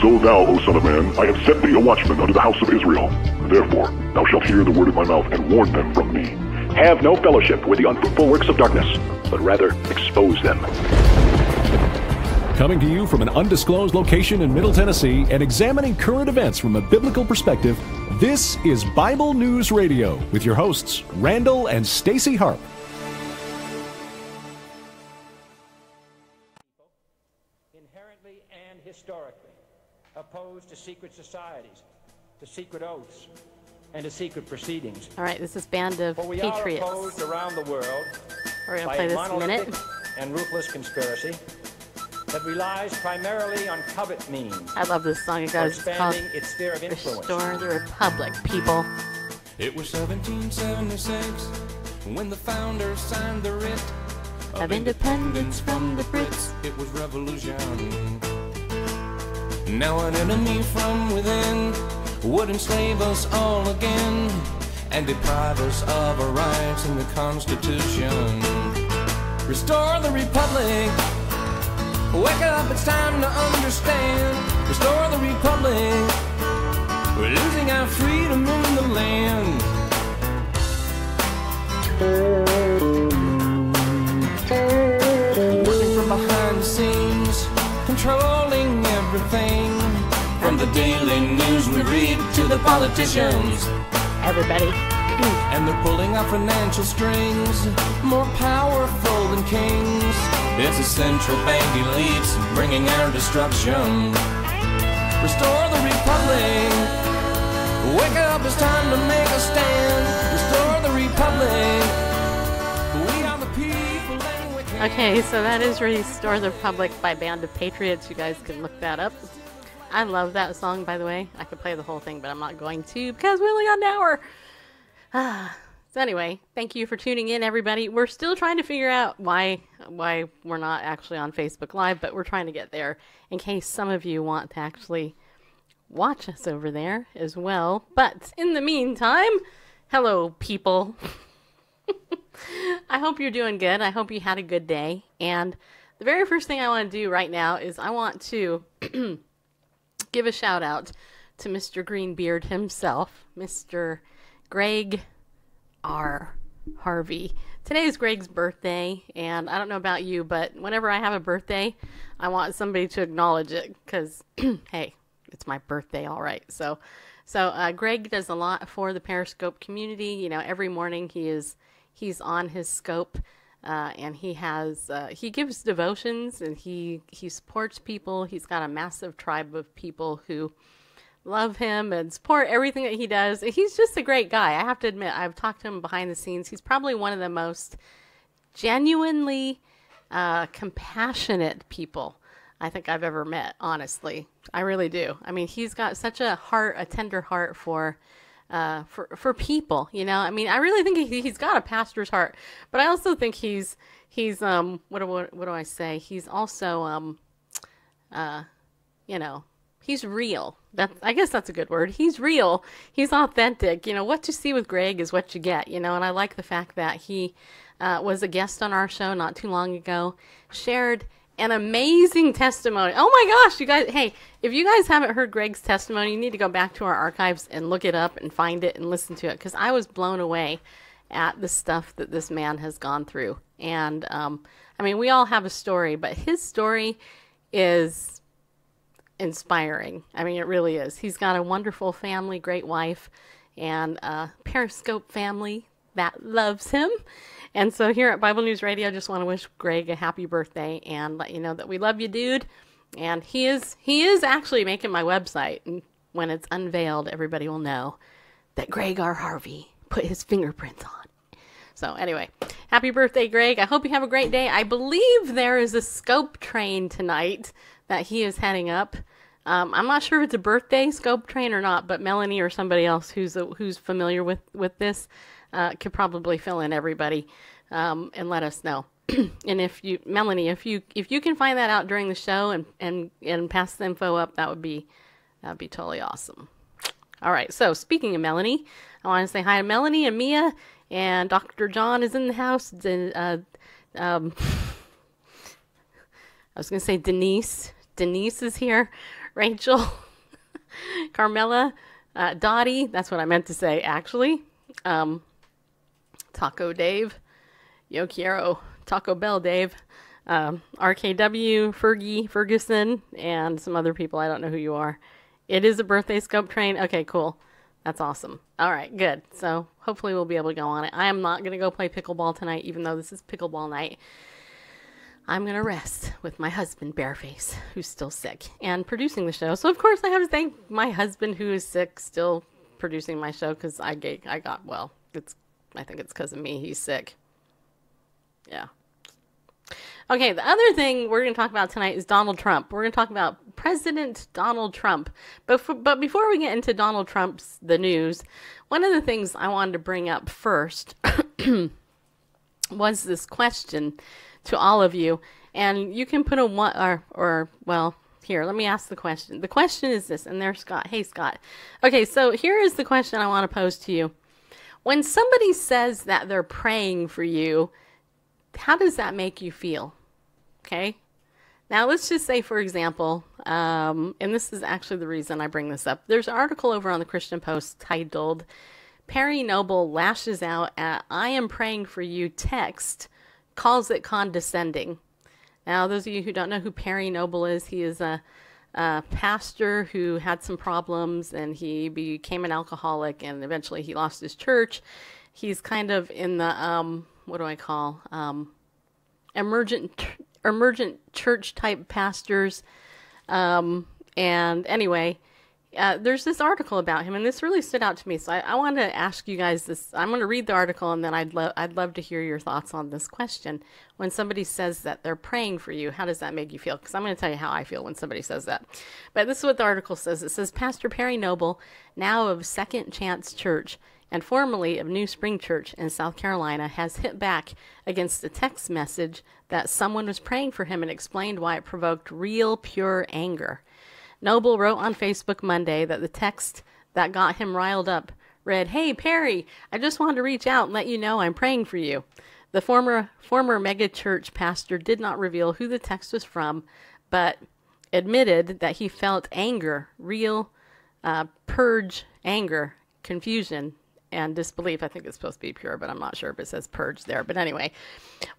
So thou, O son of man, I have set thee a watchman unto the house of Israel. Therefore, thou shalt hear the word of my mouth, and warn them from me. Have no fellowship with the unfruitful works of darkness, but rather expose them. Coming to you from an undisclosed location in Middle Tennessee and examining current events from a biblical perspective, this is Bible News Radio with your hosts, Randall and Stacy Harp. Inherently and historically opposed to secret societies, to secret oaths, and to secret proceedings. All right, this is Band of But we Patriots. are opposed around the world We're going to by play a this monolithic minute. and ruthless conspiracy that relies primarily on covert means. I love this song. It for goes, it's called expanding its sphere of influence. Restore the Republic, people. It was 1776 when the founders signed the writ Of independence from the Brits. It was revolution. Now an enemy from within would enslave us all again and deprive us of our rights in the Constitution. Restore the Republic. Wake up, it's time to understand. Restore the Republic. We're losing our freedom in the land. Working from behind the scenes, controlling everything. From the daily news we read to the politicians. Everybody. And they're pulling out financial strings, more powerful than kings. It's a central bank elites bringing our destruction. Restore the Republic. Wake up, it's time to make a stand. Restore the Republic. We are the people and we can. Okay, so that is Restore the Republic by Band of Patriots. You guys can look that up. I love that song, by the way. I could play the whole thing, but I'm not going to because we only got an hour. So anyway, thank you for tuning in, everybody. We're still trying to figure out why we're not actually on Facebook Live, but we're trying to get there in case some of you want to actually watch us over there as well. But in the meantime, hello, people. I hope you're doing good. I hope you had a good day. And the very first thing I want to do right now is I want to give a shout out to Mr. Greenbeard himself, Mr. Greg R. Harvey. Today is Greg's birthday, and I don't know about you, but whenever I have a birthday, I want somebody to acknowledge it because, hey, it's my birthday, all right. So Greg does a lot for the Periscope community. You know, every morning he's on his scope, and he gives devotions, and he supports people. He's got a massive tribe of people who love him and support everything that he does. He's just a great guy. I have to admit, I've talked to him behind the scenes. He's probably one of the most genuinely compassionate people I think I've ever met, honestly. I really do. I mean, he's got such a tender heart for people, you know. I mean, I really think he's got a pastor's heart, but I also think he's what do I say? He's also you know, he's real. I guess that's a good word. He's real. He's authentic. You know, what you see with Greg is what you get, you know, and I like the fact that he was a guest on our show not too long ago, shared an amazing testimony. Oh my gosh, you guys, hey, if you guys haven't heard Greg's testimony, you need to go back to our archives and look it up and find it and listen to it, because I was blown away at the stuff that this man has gone through. And I mean, we all have a story, but his story is inspiring. I mean, it really is. He's got a wonderful family, great wife, and a Periscope family that loves him. And so here at Bible News Radio, I just want to wish Greg a happy birthday and let you know that we love you, dude. And he is actually making my website, and when it's unveiled, everybody will know that Greg R. Harvey put his fingerprints on. So anyway, happy birthday, Greg. I hope you have a great day. I believe there is a scope train tonight that he is heading up. I'm not sure if it's a birthday scope train or not, but Melanie or somebody else who's familiar with this could probably fill in everybody and let us know. And if you, Melanie, if you can find that out during the show and pass the info up, that'd be totally awesome. All right. So speaking of Melanie, I want to say hi to Melanie and Mia, and Dr. John is in the house. I was going to say Denise Denise is here. Rachel, Carmela, Dottie, that's what I meant to say, actually. Taco Dave, Yo Quiero, Taco Bell Dave, RKW, Fergie, Ferguson, and some other people. I don't know who you are. It is a birthday scope train. Okay, cool. That's awesome. All right, good. So hopefully we'll be able to go on it. I am not going to go play pickleball tonight, even though this is pickleball night. I'm going to rest with my husband, Bareface, who's still sick and producing the show. So, of course, I have to thank my husband, who is sick, still producing my show, because I think it's because of me. He's sick. Yeah. Okay, the other thing we're going to talk about tonight is Donald Trump. We're going to talk about President Donald Trump. But before we get into Donald Trump's the news, one of the things I wanted to bring up first was this question to all of you. And you can put a one, well, here, let me ask the question. The question is this, and there's Scott. Hey, Scott. Okay, so here is the question I want to pose to you. When somebody says that they're praying for you, how does that make you feel? Okay. Now, let's just say, for example, and this is actually the reason I bring this up. There's an article over on the Christian Post titled, Perry Nobel lashes out at I am praying for you text, calls it condescending. Now, those of you who don't know who Perry Nobel is, he is a pastor who had some problems, and he became an alcoholic, and eventually he lost his church. He's kind of in the, what do I call, emergent church type pastors. And anyway, there's this article about him, and this really stood out to me. So I want to ask you guys this. I'm going to read the article, and then I'd love to hear your thoughts on this question. When somebody says that they're praying for you, how does that make you feel? Because I'm going to tell you how I feel when somebody says that. But this is what the article says. It says, Pastor Perry Nobel, now of Second Chance Church and formerly of New Spring Church in South Carolina, has hit back against a text message that someone was praying for him and explained why it provoked real, pure anger. Noble wrote on Facebook Monday that the text that got him riled up read, Hey, Perry, I just wanted to reach out and let you know I'm praying for you. The former megachurch pastor did not reveal who the text was from, but admitted that he felt anger, real purge anger, confusion, and disbelief. I think it's supposed to be pure, but I'm not sure if it says purge there. But anyway,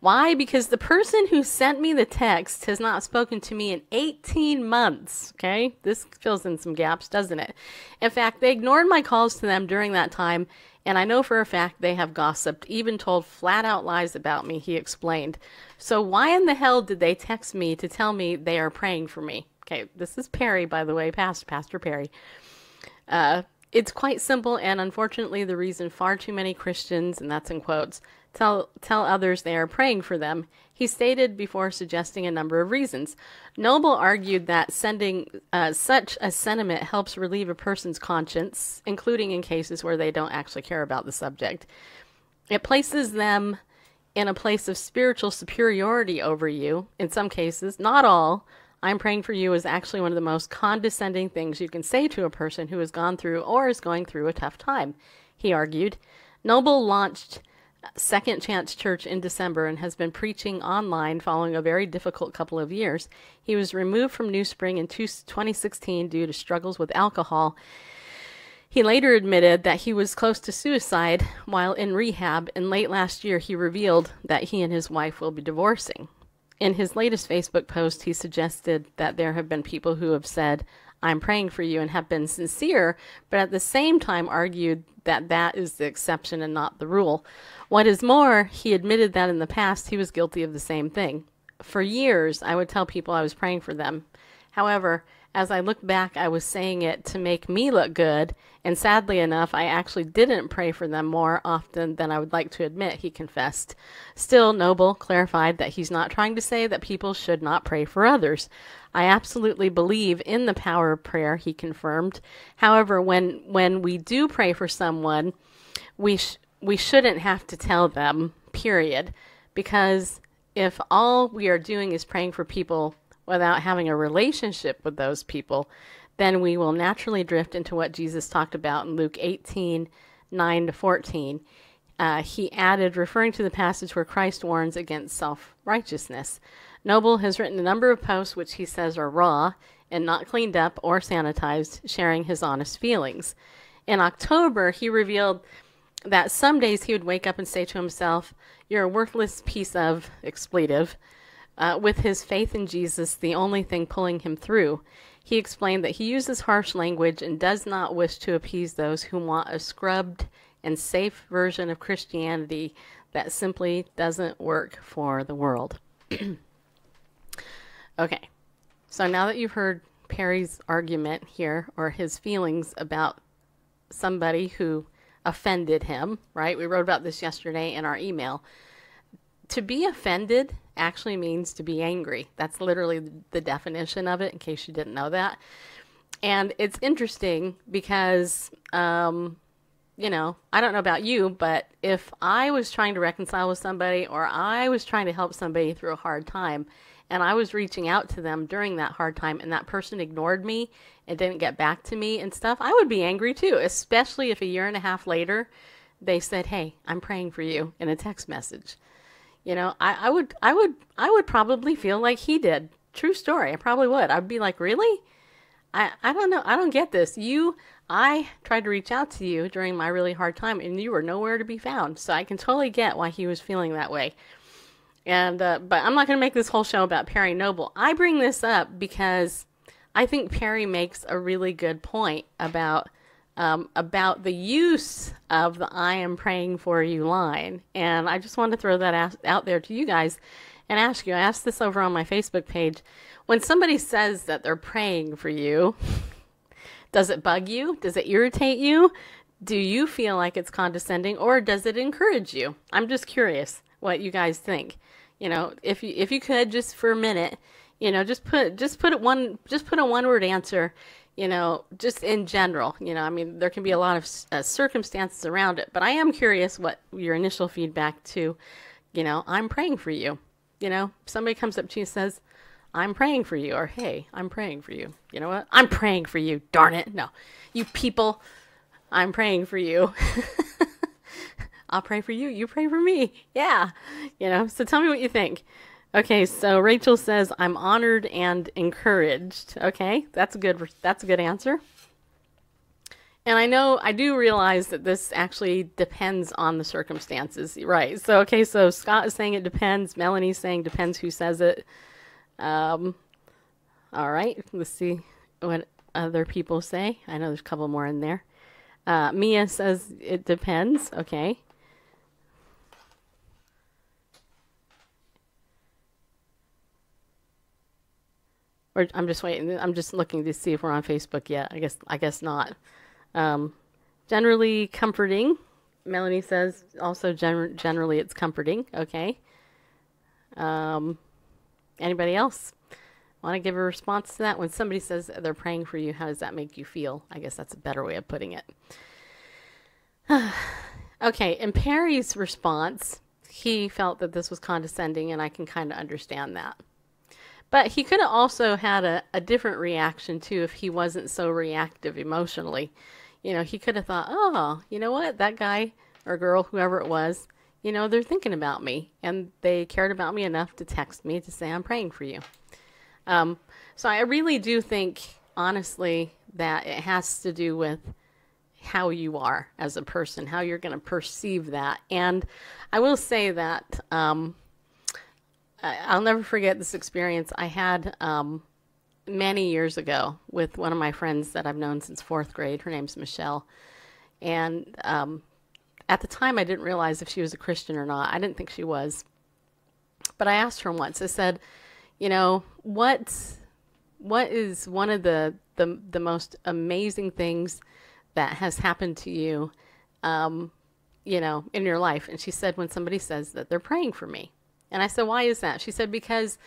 why? Because the person who sent me the text has not spoken to me in 18 months. Okay, this fills in some gaps, doesn't it? In fact, they ignored my calls to them during that time, and I know for a fact they have gossiped, even told flat out lies about me, he explained. So why in the hell did they text me to tell me they are praying for me? Okay, this is Perry, by the way, Pastor Perry. It's quite simple, and unfortunately the reason far too many Christians, and that's in quotes, tell others they are praying for them, he stated before suggesting a number of reasons. Noble argued that sending such a sentiment helps relieve a person's conscience, including in cases where they don't actually care about the subject. It places them in a place of spiritual superiority over you, in some cases, not all. I'm praying for you is actually one of the most condescending things you can say to a person who has gone through or is going through a tough time, he argued. Noble launched Second Chance Church in December and has been preaching online following a very difficult couple of years. He was removed from New Spring in 2016 due to struggles with alcohol. He later admitted that he was close to suicide while in rehab, and late last year he revealed that he and his wife will be divorcing. In his latest Facebook post, he suggested that there have been people who have said, I'm praying for you, and have been sincere, but at the same time argued that that is the exception and not the rule. What is more, he admitted that in the past he was guilty of the same thing. For years, I would tell people I was praying for them. However, as I look back, I was saying it to make me look good, and sadly enough, I actually didn't pray for them more often than I would like to admit, he confessed. Still, Noble clarified that he's not trying to say that people should not pray for others. I absolutely believe in the power of prayer, he confirmed. However, when we do pray for someone, we shouldn't have to tell them, period, because if all we are doing is praying for people without having a relationship with those people, then we will naturally drift into what Jesus talked about in Luke 18:9-14. He added, referring to the passage where Christ warns against self-righteousness. Nobel has written a number of posts which he says are raw and not cleaned up or sanitized, sharing his honest feelings. In October, he revealed that some days he would wake up and say to himself, "You're a worthless piece of expletive," with his faith in Jesus the only thing pulling him through. He explained that he uses harsh language and does not wish to appease those who want a scrubbed and safe version of Christianity that simply doesn't work for the world. Okay, so now that you've heard Perry's argument here, or his feelings about somebody who offended him, right? We wrote about this yesterday in our email. To be offended actually means to be angry. That's literally the definition of it, in case you didn't know that. And it's interesting because, you know, I don't know about you, but if I was trying to reconcile with somebody, or I was trying to help somebody through a hard time, and I was reaching out to them during that hard time, and that person ignored me and didn't get back to me and stuff, I would be angry too, especially if a year and a half later they said, "Hey, I'm praying for you," in a text message. You know, I would probably feel like he did. True story. I probably would. I'd be like, "Really? I don't know. I don't get this. I tried to reach out to you during my really hard time, and you were nowhere to be found." So I can totally get why he was feeling that way. And but I'm not going to make this whole show about Perry Nobel. I bring this up because I think Perry makes a really good point about the use of the "I am praying for you" line. And I just wanted to throw that out there to you guys and ask you. I asked this over on my Facebook page. When somebody says that they're praying for you, does it bug you? Does it irritate you? Do you feel like it's condescending, or does it encourage you? I'm just curious what you guys think. You know, if you could, just for a minute, you know, just put a one-word answer, you know, just in general. You know, I mean, there can be a lot of circumstances around it, but I am curious what your initial feedback to, you know, "I'm praying for you." You know, somebody comes up to you and says, "I'm praying for you," or, "Hey, I'm praying for you." You know what? "I'm praying for you, darn it." No, you people, I'm praying for you. I'll pray for you. You pray for me. Yeah. You know, so tell me what you think. Okay, so Rachel says, "I'm honored and encouraged." Okay, that's a good answer. And I do realize that this actually depends on the circumstances, right? So, okay, so Scott is saying it depends. Melanie's saying depends who says it. All right, let's see what other people say. I know there's a couple more in there. Mia says it depends. Okay. Or I'm just waiting. I'm just looking to see if we're on Facebook yet. I guess not. Generally comforting. Melanie says also generally it's comforting. Okay. Anybody else want to give a response to that? When somebody says they're praying for you, how does that make you feel? I guess that's a better way of putting it. Okay, in Perry's response, he felt that this was condescending, and I can kind of understand that. But he could have also had a different reaction, too, if he wasn't so reactive emotionally. You know, he could have thought, "Oh, you know what? That guy or girl, whoever it was, you know, they're thinking about me, and they cared about me enough to text me to say I'm praying for you." So I really do think, honestly, that it has to do with how you are as a person, how you're going to perceive that. And I will say that I'll never forget this experience I had many years ago with one of my friends that I've known since 4th grade. Her name's Michelle. And at the time, I didn't realize if she was a Christian or not. I didn't think she was. But I asked her once, I said, you know, what is one of the most amazing things that has happened to you, you know, in your life? And she said, when somebody says that they're praying for me. And I said, "Why is that?" She said, "Because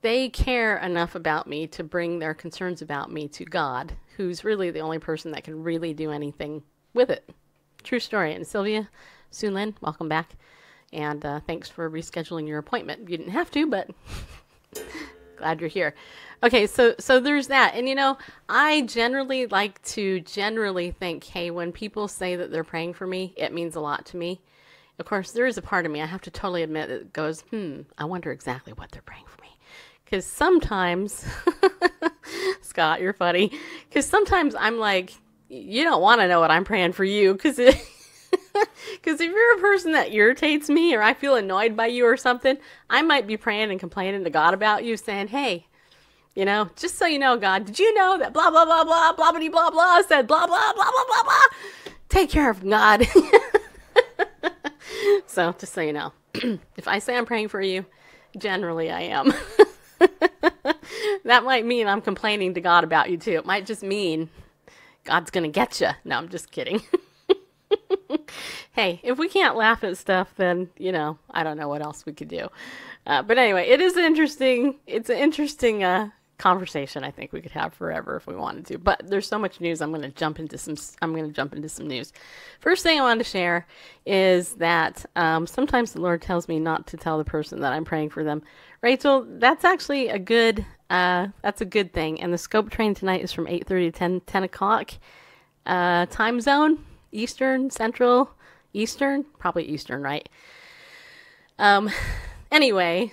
they care enough about me to bring their concerns about me to God, who's really the only person that can really do anything with it." True story. And Sylvia Sulin, welcome back. And thanks for rescheduling your appointment. You didn't have to, but glad you're here. Okay, so there's that. And, you know, I generally like to think, hey, when people say that they're praying for me, it means a lot to me. Of course, there is a part of me, I have to totally admit, that goes, I wonder exactly what they're praying for me. Because sometimes, Scott, you're funny. Because sometimes I'm like, you don't want to know what I'm praying for you. Because if you're a person that irritates me or I feel annoyed by you or something, I might be praying and complaining to God about you, saying, hey, you know, just so you know, God, did you know that blah, blah, blah, blah, blah, blah, blah, blah, said blah, blah, blah, blah, blah, blah. Take care of God. So, just so you know, if I say I'm praying for you, generally I am. That might mean I'm complaining to God about you too. It might just mean God's going to get you. No, I'm just kidding. Hey, if we can't laugh at stuff, then, you know, I don't know what else we could do. But anyway, it's an interesting conversation I think we could have forever if we wanted to. But there's so much news. I'm going to jump into some news. First thing I wanted to share is that sometimes the Lord tells me not to tell the person that I'm praying for them. Rachel, that's actually a good thing. And the scope train tonight is from 8:30 to 10 o'clock time zone. Eastern, Central, Eastern, probably Eastern, right? Anyway,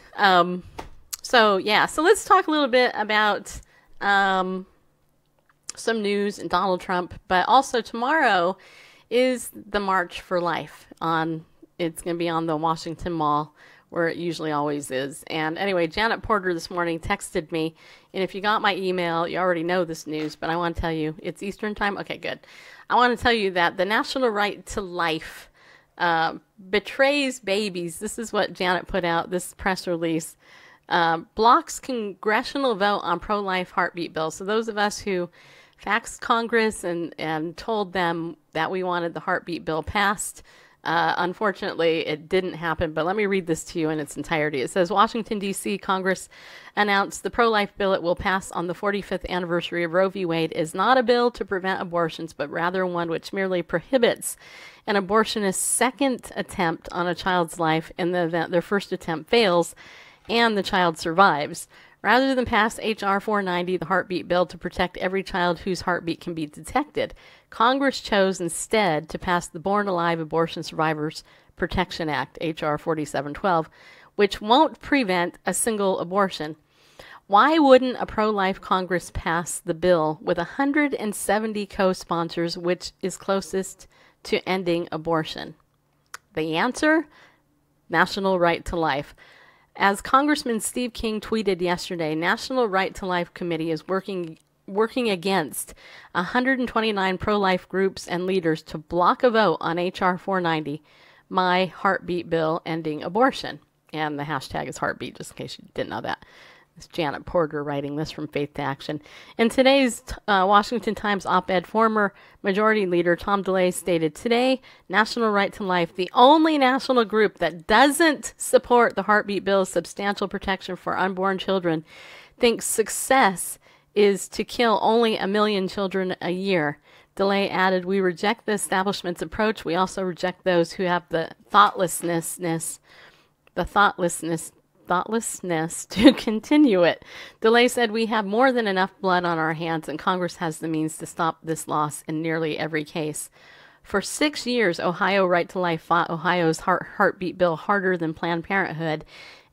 so let's talk a little bit about some news and Donald Trump, but also tomorrow is the March for Life. It's going to be on the Washington Mall, where it usually always is. And anyway, Janet Porter this morning texted me, and if you got my email, you already know this news, but I want to tell you, it's Eastern time? Okay, good. I want to tell you that the National Right to Life betrays babies. This is what Janet put out, this press release. Blocks congressional vote on pro-life heartbeat bill. So those of us who faxed Congress and told them that we wanted the heartbeat bill passed, unfortunately, it didn't happen, but let me read this to you in its entirety. It says, Washington, D.C., Congress announced the pro-life bill it will pass on the 45th anniversary of Roe v. Wade is not a bill to prevent abortions, but rather one which merely prohibits an abortionist's second attempt on a child's life in the event their first attempt fails and the child survives. Rather than pass H.R. 490, the heartbeat bill, to protect every child whose heartbeat can be detected, Congress chose instead to pass the Born Alive Abortion Survivors Protection Act, H.R. 4712, which won't prevent a single abortion. Why wouldn't a pro-life Congress pass the bill with 170 co-sponsors, which is closest to ending abortion? The answer? National Right to Life. As Congressman Steve King tweeted yesterday, National Right to Life Committee is working against 129 pro-life groups and leaders to block a vote on H.R. 490, My Heartbeat Bill Ending Abortion. And the hashtag is heartbeat, just in case you didn't know that. It's Janet Porter writing this from Faith to Action. In today's Washington Times op-ed, former Majority Leader Tom DeLay stated, today, National Right to Life, the only national group that doesn't support the heartbeat bill's substantial protection for unborn children, thinks success is to kill only 1 million children a year. DeLay added, we reject the establishment's approach. We also reject those who have the thoughtlessness to continue it. DeLay said, we have more than enough blood on our hands, and Congress has the means to stop this loss in nearly every case. For 6 years, Ohio Right to Life fought Ohio's heartbeat bill harder than Planned Parenthood,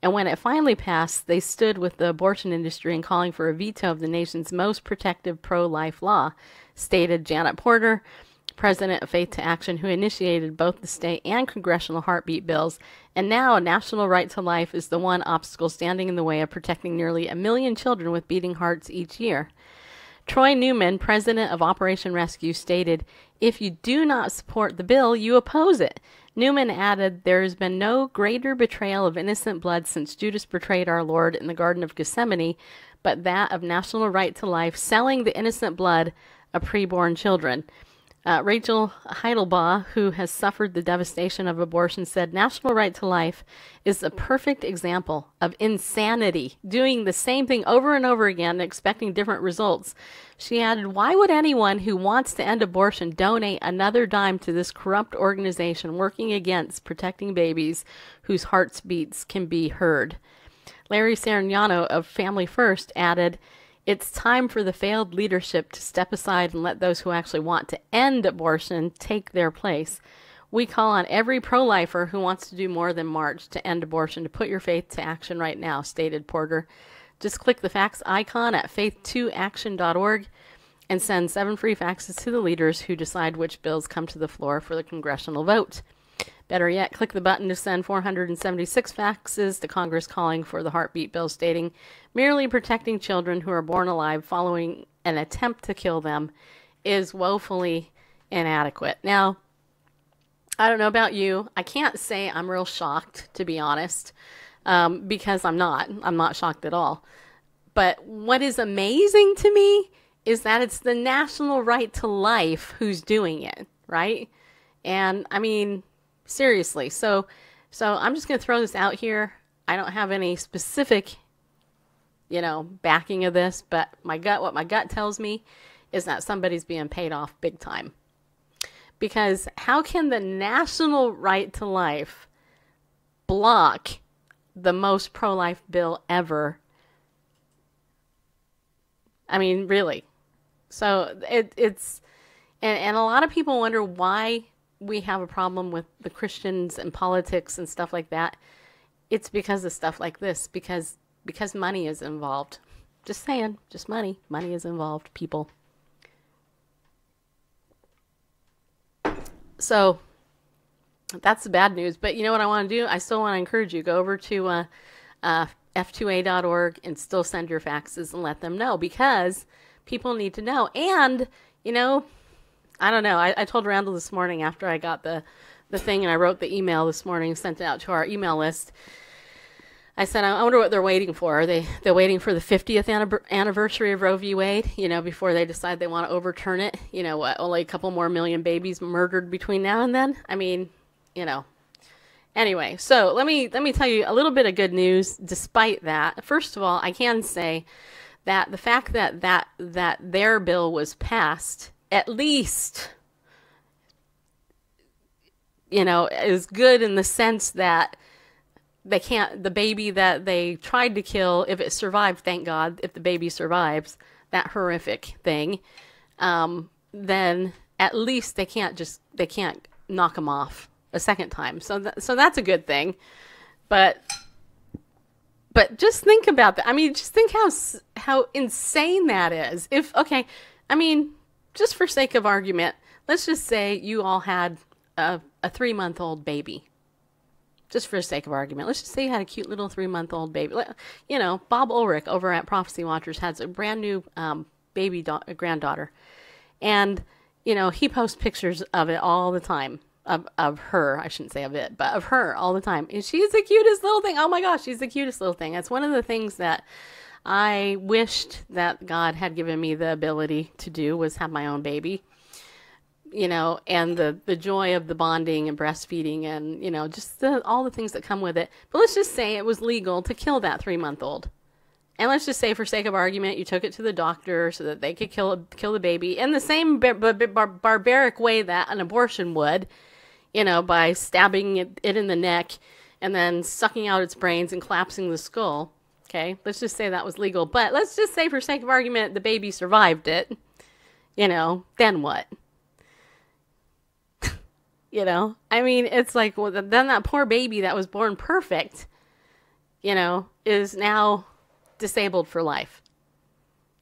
and when it finally passed, they stood with the abortion industry in calling for a veto of the nation's most protective pro-life law, stated Janet Porter, president of Faith to Action, who initiated both the state and congressional heartbeat bills, and now a National Right to Life is the one obstacle standing in the way of protecting nearly 1 million children with beating hearts each year. Troy Newman, president of Operation Rescue, stated, if you do not support the bill, you oppose it. Newman added, there has been no greater betrayal of innocent blood since Judas betrayed our Lord in the Garden of Gethsemane, but that of National Right to Life selling the innocent blood of preborn children. Rachel Heidelbaugh, who has suffered the devastation of abortion, said National Right to Life is a perfect example of insanity, doing the same thing over and over again, expecting different results. She added, why would anyone who wants to end abortion donate another dime to this corrupt organization working against protecting babies whose heartbeats can be heard? Larry Sarignano of Family First added, it's time for the failed leadership to step aside and let those who actually want to end abortion take their place. We call on every pro-lifer who wants to do more than march to end abortion to put your faith to action right now, stated Porter. Just click the fax icon at faith2action.org and send 7 free faxes to the leaders who decide which bills come to the floor for the congressional vote. Better yet, click the button to send 476 faxes to Congress calling for the heartbeat bill stating merely protecting children who are born alive following an attempt to kill them is woefully inadequate. Now, I don't know about you. I can't say I'm real shocked, to be honest, because I'm not. I'm not shocked at all. But what is amazing to me is that it's the national right to life who's doing it, right? And I mean, seriously. So I'm just going to throw this out here. I don't have any specific, backing of this, but what my gut tells me is that somebody's being paid off big time. Because how can the national right to life block the most pro-life bill ever? I mean, really. So it's and a lot of people wonder why we have a problem with the Christians and politics and stuff like that. It's because of stuff like this, because money is involved. Just saying, just money. Money is involved, people. So that's the bad news. But you know what I want to do? I still want to encourage you. Go over to f2a.org and still send your faxes and let them know, because people need to know. And, I don't know. I told Randall this morning after I got the thing and I wrote the email this morning, sent it out to our email list. I said, I wonder what they're waiting for. They're waiting for the 50th anniversary of Roe v. Wade, before they decide they want to overturn it. Only a couple more million babies murdered between now and then? I mean, Anyway, so let me tell you a little bit of good news despite that. First of all, I can say that the fact that their bill was passed, at least, is good in the sense that the baby that they tried to kill, if it survived, thank God, if the baby survives that horrific thing, then at least they can't knock them off a second time. So that's a good thing. But just think about that. I mean, just think how insane that is. Just for sake of argument, let's just say you all had a 3-month-old baby. Just for the sake of argument, let's just say you had a cute little 3-month-old baby. Bob Ulrich over at Prophecy Watchers has a brand new granddaughter. And, he posts pictures of it all the time. Of her, I shouldn't say of it, but of her all the time. And she's the cutest little thing. Oh my gosh, she's the cutest little thing. That's one of the things that I wished that God had given me the ability to do, was have my own baby. And the joy of the bonding and breastfeeding and, just all the things that come with it. But let's just say it was legal to kill that 3-month-old. And let's just say, for sake of argument, you took it to the doctor so that they could kill the baby in the same barbaric way that an abortion would, by stabbing it in the neck and then sucking out its brains and collapsing the skull. Okay, let's just say that was legal. But let's just say, for sake of argument, the baby survived it. Then what? It's like, well, then that poor baby that was born perfect, is now disabled for life.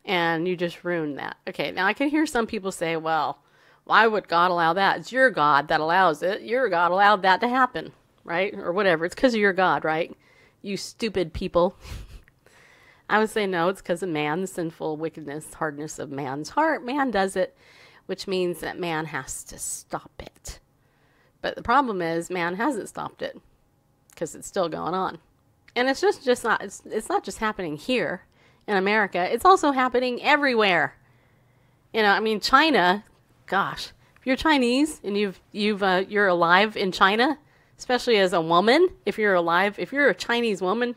And you just ruined that. Okay, now I can hear some people say, well, why would God allow that? It's your God that allows it. Your God allowed that to happen, right? Or whatever. It's because of your God, right? You stupid people. I would say no, it's because of man, the sinful wickedness, hardness of man's heart. Man does it, which means that man has to stop it. But the problem is man hasn't stopped it because it's still going on. And it's just not, it's not just happening here in America. It's also happening everywhere. China, gosh, if you're Chinese and you're alive in China, especially as a woman, if you're a Chinese woman,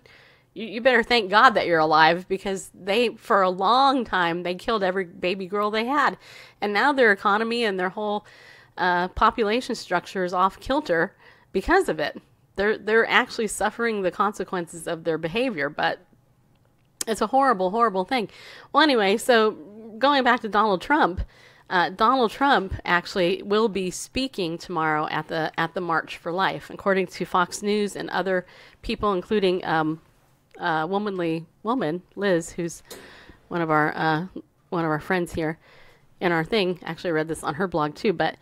you better thank God that you're alive, because for a long time, they killed every baby girl they had. And now their economy and their whole population structure is off kilter because of it. They're actually suffering the consequences of their behavior, but it's a horrible, horrible thing. Well, anyway, so going back to Donald Trump actually will be speaking tomorrow at the March for Life, according to Fox News and other people, including womanly woman, Liz, who's one of our friends here in our thing. Actually, I read this on her blog too. But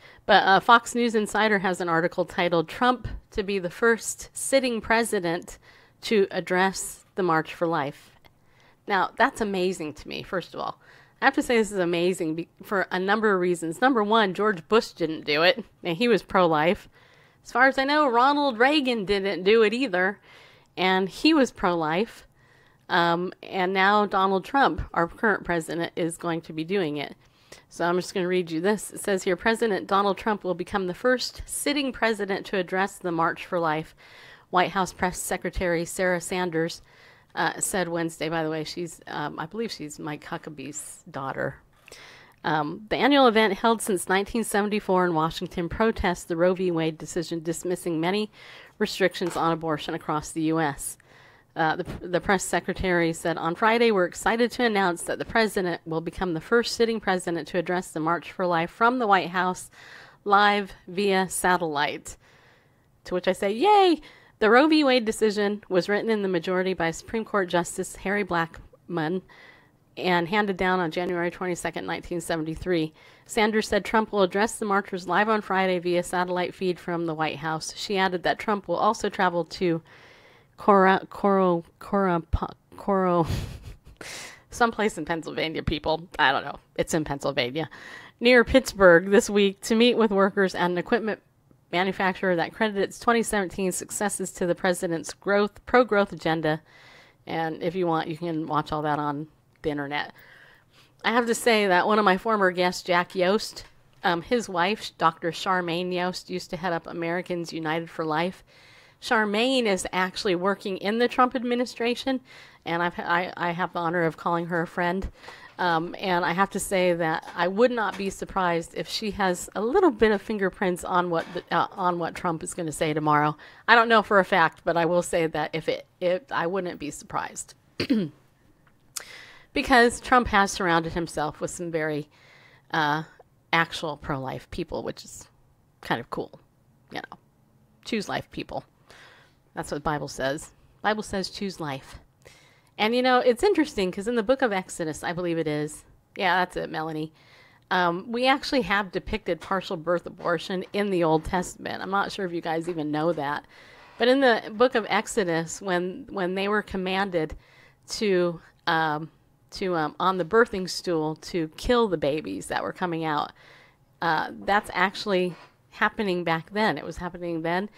Fox News Insider has an article titled "Trump to be the first sitting president to address the March for Life." Now, that's amazing to me. First of all, I have to say this is amazing for a number of reasons. Number one, George Bush didn't do it, and he was pro-life. As far as I know, Ronald Reagan didn't do it either, and he was pro-life. And now Donald Trump, our current president, is going to be doing it. So I'm just going to read you this. It says here, President Donald Trump will become the first sitting president to address the March for Life. White House Press Secretary Sarah Sanders said Wednesday. By the way, she's, I believe she's Mike Huckabee's daughter. The annual event, held since 1974 in Washington, protests the Roe v. Wade decision dismissing many restrictions on abortion across the U.S. The press secretary said, on Friday, we're excited to announce that the president will become the first sitting president to address the March for Life from the White House live via satellite. To which I say, yay! The Roe v. Wade decision was written in the majority by Supreme Court Justice Harry Blackmun and handed down on January 22nd, 1973. Sanders said Trump will address the marchers live on Friday via satellite feed from the White House. She added that Trump will also travel to someplace in Pennsylvania, people. I don't know. It's in Pennsylvania. Near Pittsburgh this week to meet with workers and an equipment manufacturer that credited its 2017 successes to the president's pro-growth agenda. And if you want, you can watch all that on the internet. I have to say that one of my former guests, Jack Yost, his wife, Dr. Charmaine Yost, used to head up Americans United for Life. Charmaine is actually working in the Trump administration, and I have the honor of calling her a friend. And I have to say that I would not be surprised if she has a little bit of fingerprints on what Trump is going to say tomorrow. I don't know for a fact, but I will say that if I wouldn't be surprised. Because Trump has surrounded himself with some very actual pro-life people, which is kind of cool. Choose life people. That's what the Bible says. The Bible says choose life. And it's interesting because in the book of Exodus, I believe it is. Yeah, that's it, Melanie. We actually have depicted partial birth abortion in the Old Testament. I'm not sure if you guys even know that. But in the book of Exodus, when they were commanded to on the birthing stool to kill the babies that were coming out, that's actually happening back then. It was happening then.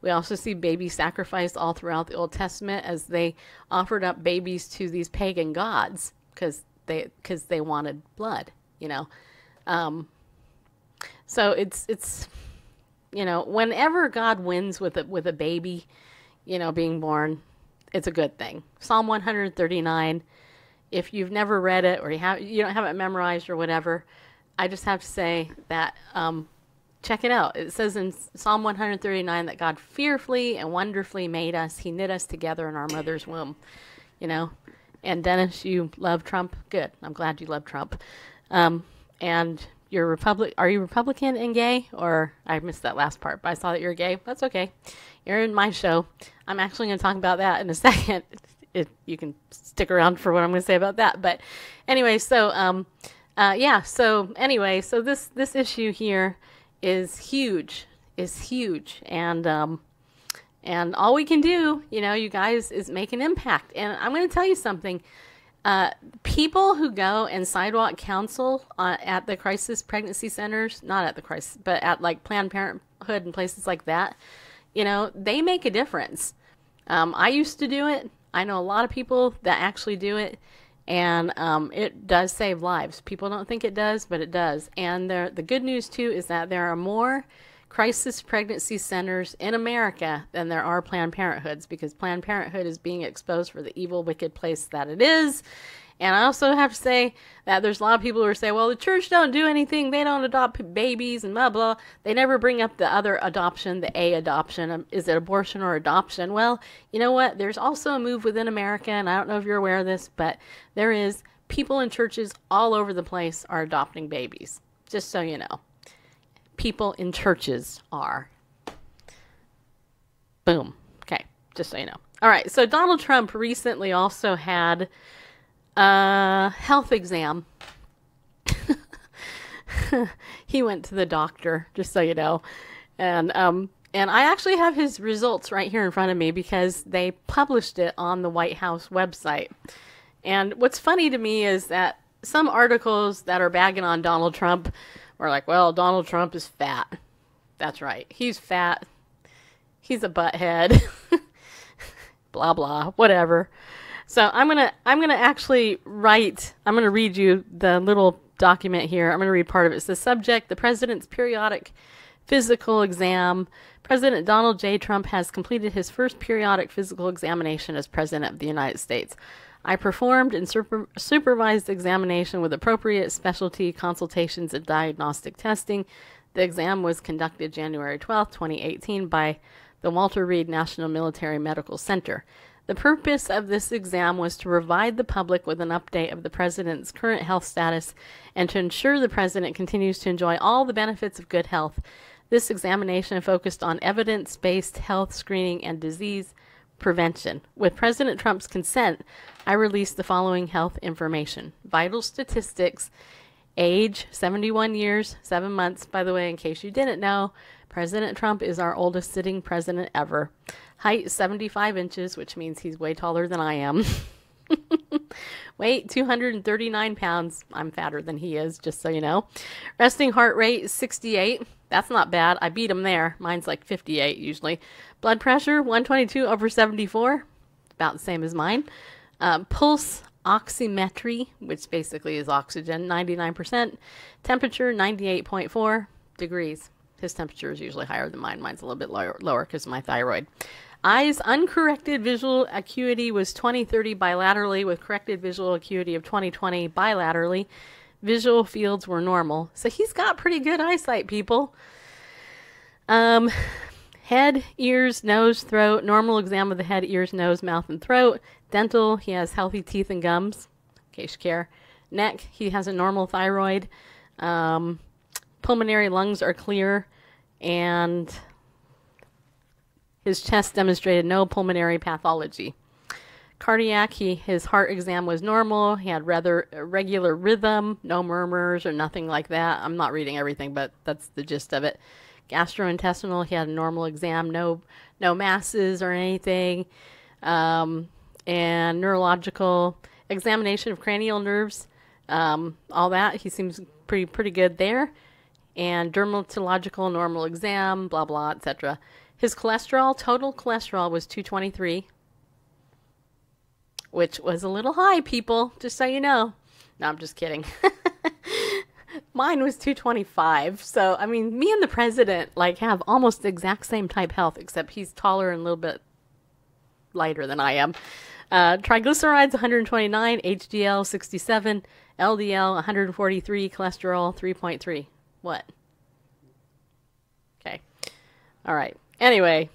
We also see baby sacrifice all throughout the Old Testament as they offered up babies to these pagan gods because they wanted blood, So it's whenever God wins with a baby, being born, it's a good thing. Psalm 139. If you've never read it or you don't have it memorized or whatever, I just have to say that check it out. It says in Psalm 139 that God fearfully and wonderfully made us. He knit us together in our mother's womb, And Dennis, you love Trump? Good. I'm glad you love Trump. And are you Republican and gay? Or I missed that last part, but I saw that you're gay. That's okay. You're in my show. I'm actually going to talk about that in a second. You can stick around for what I'm going to say about that. But anyway, so this issue here is huge, and all we can do, you guys, is make an impact. And I'm going to tell you something. People who go and sidewalk counsel at the crisis pregnancy centers, not at the crisis, but at like Planned Parenthood and places like that, they make a difference. I used to do it. I know a lot of people that actually do it. And it does save lives. People don't think it does, but it does. And the good news, too, is that there are more crisis pregnancy centers in America than there are Planned Parenthoods, because Planned Parenthood is being exposed for the evil, wicked place that it is. And I also have to say that there's a lot of people who say, well, the church don't do anything. They don't adopt babies and blah, blah. They never bring up the other adoption, the A adoption. Is it abortion or adoption? Well, you know what? There's also a move within America, and I don't know if you're aware of this, but there is people in churches all over the place are adopting babies. Just so you know. People in churches are. Boom. Okay. Just so you know. All right, so Donald Trump recently also had a health exam. He went to the doctor, just so you know. And I actually have his results right here in front of me because they published it on the White House website. And what's funny to me is that some articles that are bagging on Donald Trump are like, well, Donald Trump is fat. That's right. He's fat. He's a butthead. Blah, blah, whatever. So I'm going to actually I'm going to read you the little document here. I'm going to read part of it. It's the subject, the president's periodic physical exam. President Donald J. Trump has completed his first periodic physical examination as president of the United States. I performed and supervised examination with appropriate specialty consultations and diagnostic testing. The exam was conducted January 12, 2018 by the Walter Reed National Military Medical Center. The purpose of this exam was to provide the public with an update of the president's current health status and to ensure the president continues to enjoy all the benefits of good health. This examination focused on evidence-based health screening and disease prevention. With President Trump's consent, I released the following health information. Vital statistics, age 71 years, 7 months. By the way, in case you didn't know, President Trump is our oldest sitting president ever. Height 75 inches, which means he's way taller than I am. Weight 239 pounds. I'm fatter than he is, just so you know. Resting heart rate 68. That's not bad. I beat him there. Mine's like 58 usually. Blood pressure 122/74. About the same as mine. Pulse oximetry, which basically is oxygen, 99%. Temperature 98.4 degrees. His temperature is usually higher than mine. Mine's a little bit lower because of my thyroid. Eyes, uncorrected visual acuity was 20/30 bilaterally with corrected visual acuity of 20/20 bilaterally. Visual fields were normal. So he's got pretty good eyesight, people. Head, ears, nose, throat. Normal exam of the head, ears, nose, mouth, and throat. Dental, he has healthy teeth and gums, in case you care. Neck, he has a normal thyroid. Pulmonary lungs are clear. And his chest demonstrated no pulmonary pathology. Cardiac, his heart exam was normal. He had rather regular rhythm, no murmurs or nothing like that. I'm not reading everything, but that's the gist of it. Gastrointestinal, he had a normal exam, no masses or anything. And neurological examination of cranial nerves, all that. He seems pretty good there. And dermatological normal exam, blah, blah, etc. His cholesterol, total cholesterol was 223, which was a little high, people, just so you know. No, I'm just kidding. Mine was 225. So, I mean, me and the president, have almost the exact same type health, except he's taller and a little bit lighter than I am. Triglycerides, 129, HDL, 67, LDL, 143, cholesterol, 3.3. What? Okay. All right. Anyway,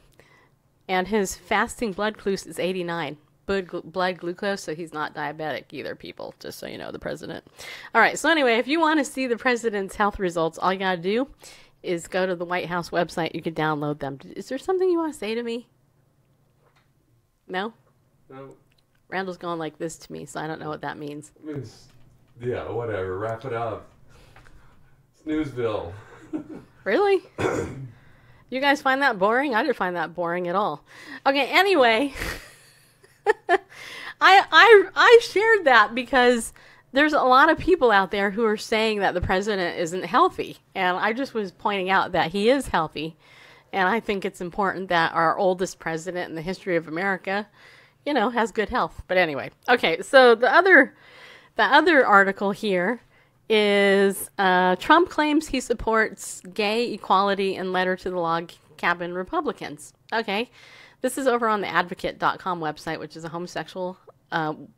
and his fasting blood glucose is 89. Blood glucose, so he's not diabetic either, people, just so you know, the president. All right, so anyway, if you want to see the president's health results, all you got to do is go to the White House website. You can download them. Is there something you want to say to me? No? No. Randall's going like this to me, so I don't know what that means. It means, yeah, whatever. Wrap it up. Snoozeville. Really? You guys find that boring? I didn't find that boring at all. Okay, anyway, I shared that because there's a lot of people out there who are saying that the president isn't healthy. And I just was pointing out that he is healthy. And I think it's important that our oldest president in the history of America, has good health. But anyway, okay, so the other article here is Trump claims he supports gay equality in letter to the log cabin Republicans. Okay, this is over on the advocate.com website, which is a homosexual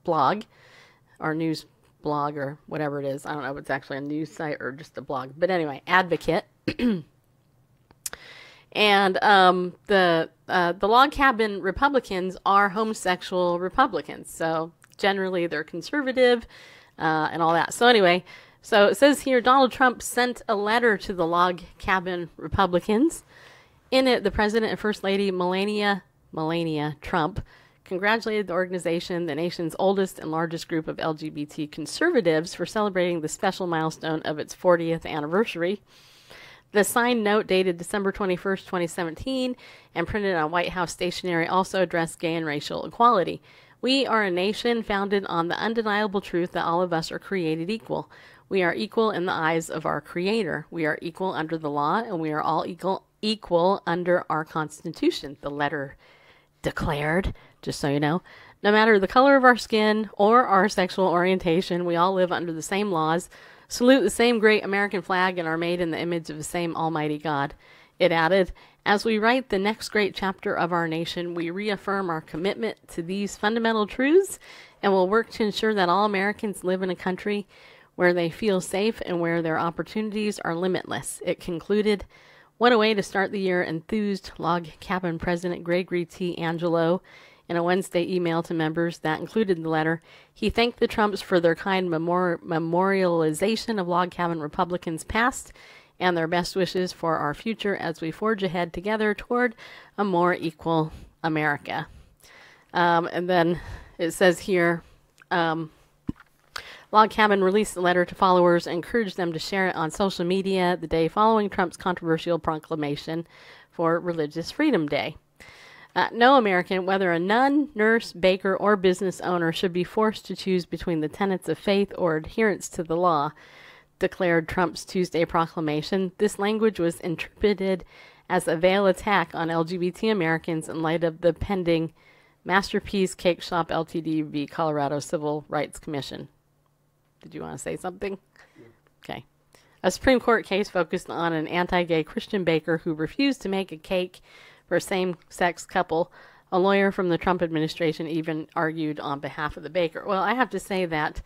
blog or news blog or whatever it is. I don't know if it's actually a news site or just a blog. But anyway, Advocate. And the log cabin Republicans are homosexual Republicans. So generally they're conservative and all that. So anyway, so it says here, Donald Trump sent a letter to the log cabin Republicans. In it, the president and first lady, Melania Trump, congratulated the organization, the nation's oldest and largest group of LGBT conservatives, for celebrating the special milestone of its 40th anniversary. The signed note, dated December 21st, 2017, and printed on White House stationery, also addressed gay and racial equality. We are a nation founded on the undeniable truth that all of us are created equal. We are equal in the eyes of our Creator. We are equal under the law, and we are all equal under our Constitution, the letter declared, just so you know. No matter the color of our skin or our sexual orientation, we all live under the same laws, salute the same great American flag, and are made in the image of the same Almighty God. It added, as we write the next great chapter of our nation, we reaffirm our commitment to these fundamental truths and will work to ensure that all Americans live in a country where they feel safe and where their opportunities are limitless. It concluded, what a way to start the year, enthused Log Cabin President Gregory T. Angelo in a Wednesday email to members that included the letter. He thanked the Trumps for their kind memorialization of Log Cabin Republicans past and their best wishes for our future as we forge ahead together toward a more equal America. And then it says here, Log Cabin released the letter to followers and encouraged them to share it on social media the day following Trump's controversial proclamation for Religious Freedom Day. No American, whether a nun, nurse, baker, or business owner, should be forced to choose between the tenets of faith or adherence to the law, declared Trump's Tuesday proclamation. This language was interpreted as a veiled attack on LGBT Americans in light of the pending Masterpiece Cake Shop Ltd. v. Colorado Civil Rights Commission. Did you want to say something? Okay. A Supreme Court case focused on an anti-gay Christian baker who refused to make a cake for a same-sex couple. A lawyer from the Trump administration even argued on behalf of the baker. Well, I have to say that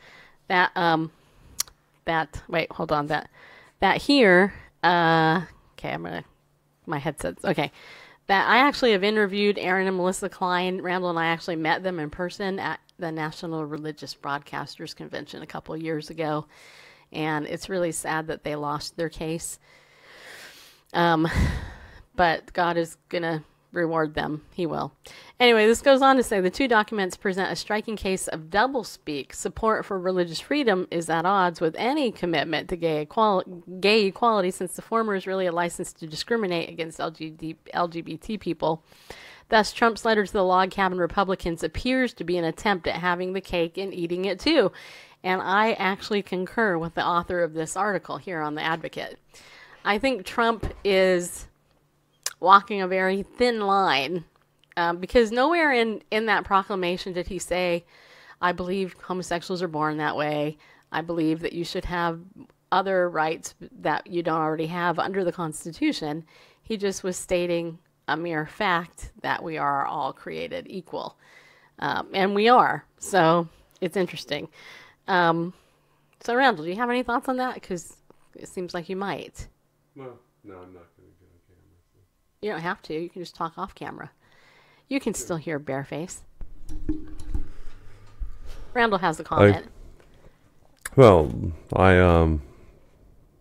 wait, hold on, that here, okay, my headset's, okay, that I actually have interviewed Aaron and Melissa Klein. Randall and I actually met them in person at the National Religious Broadcasters Convention a couple years ago, and it's really sad that they lost their case. But God is going to reward them. He will. Anyway, this goes on to say the two documents present a striking case of doublespeak. Support for religious freedom is at odds with any commitment to gay equality, since the former is really a license to discriminate against LGBT people. Thus, Trump's letter to the Log Cabin Republicans appears to be an attempt at having the cake and eating it too. And I actually concur with the author of this article here on The Advocate. I think Trump is walking a very thin line, because nowhere in that proclamation did he say, I believe homosexuals are born that way. I believe that you should have other rights that you don't already have under the Constitution. He just was stating a mere fact that we are all created equal. And we are. So it's interesting. So Randall, do you have any thoughts on that? Because it seems like you might. Well, no, I'm not going to get on camera. So. You don't have to. You can just talk off camera. You can still hear Bareface. Randall has a comment.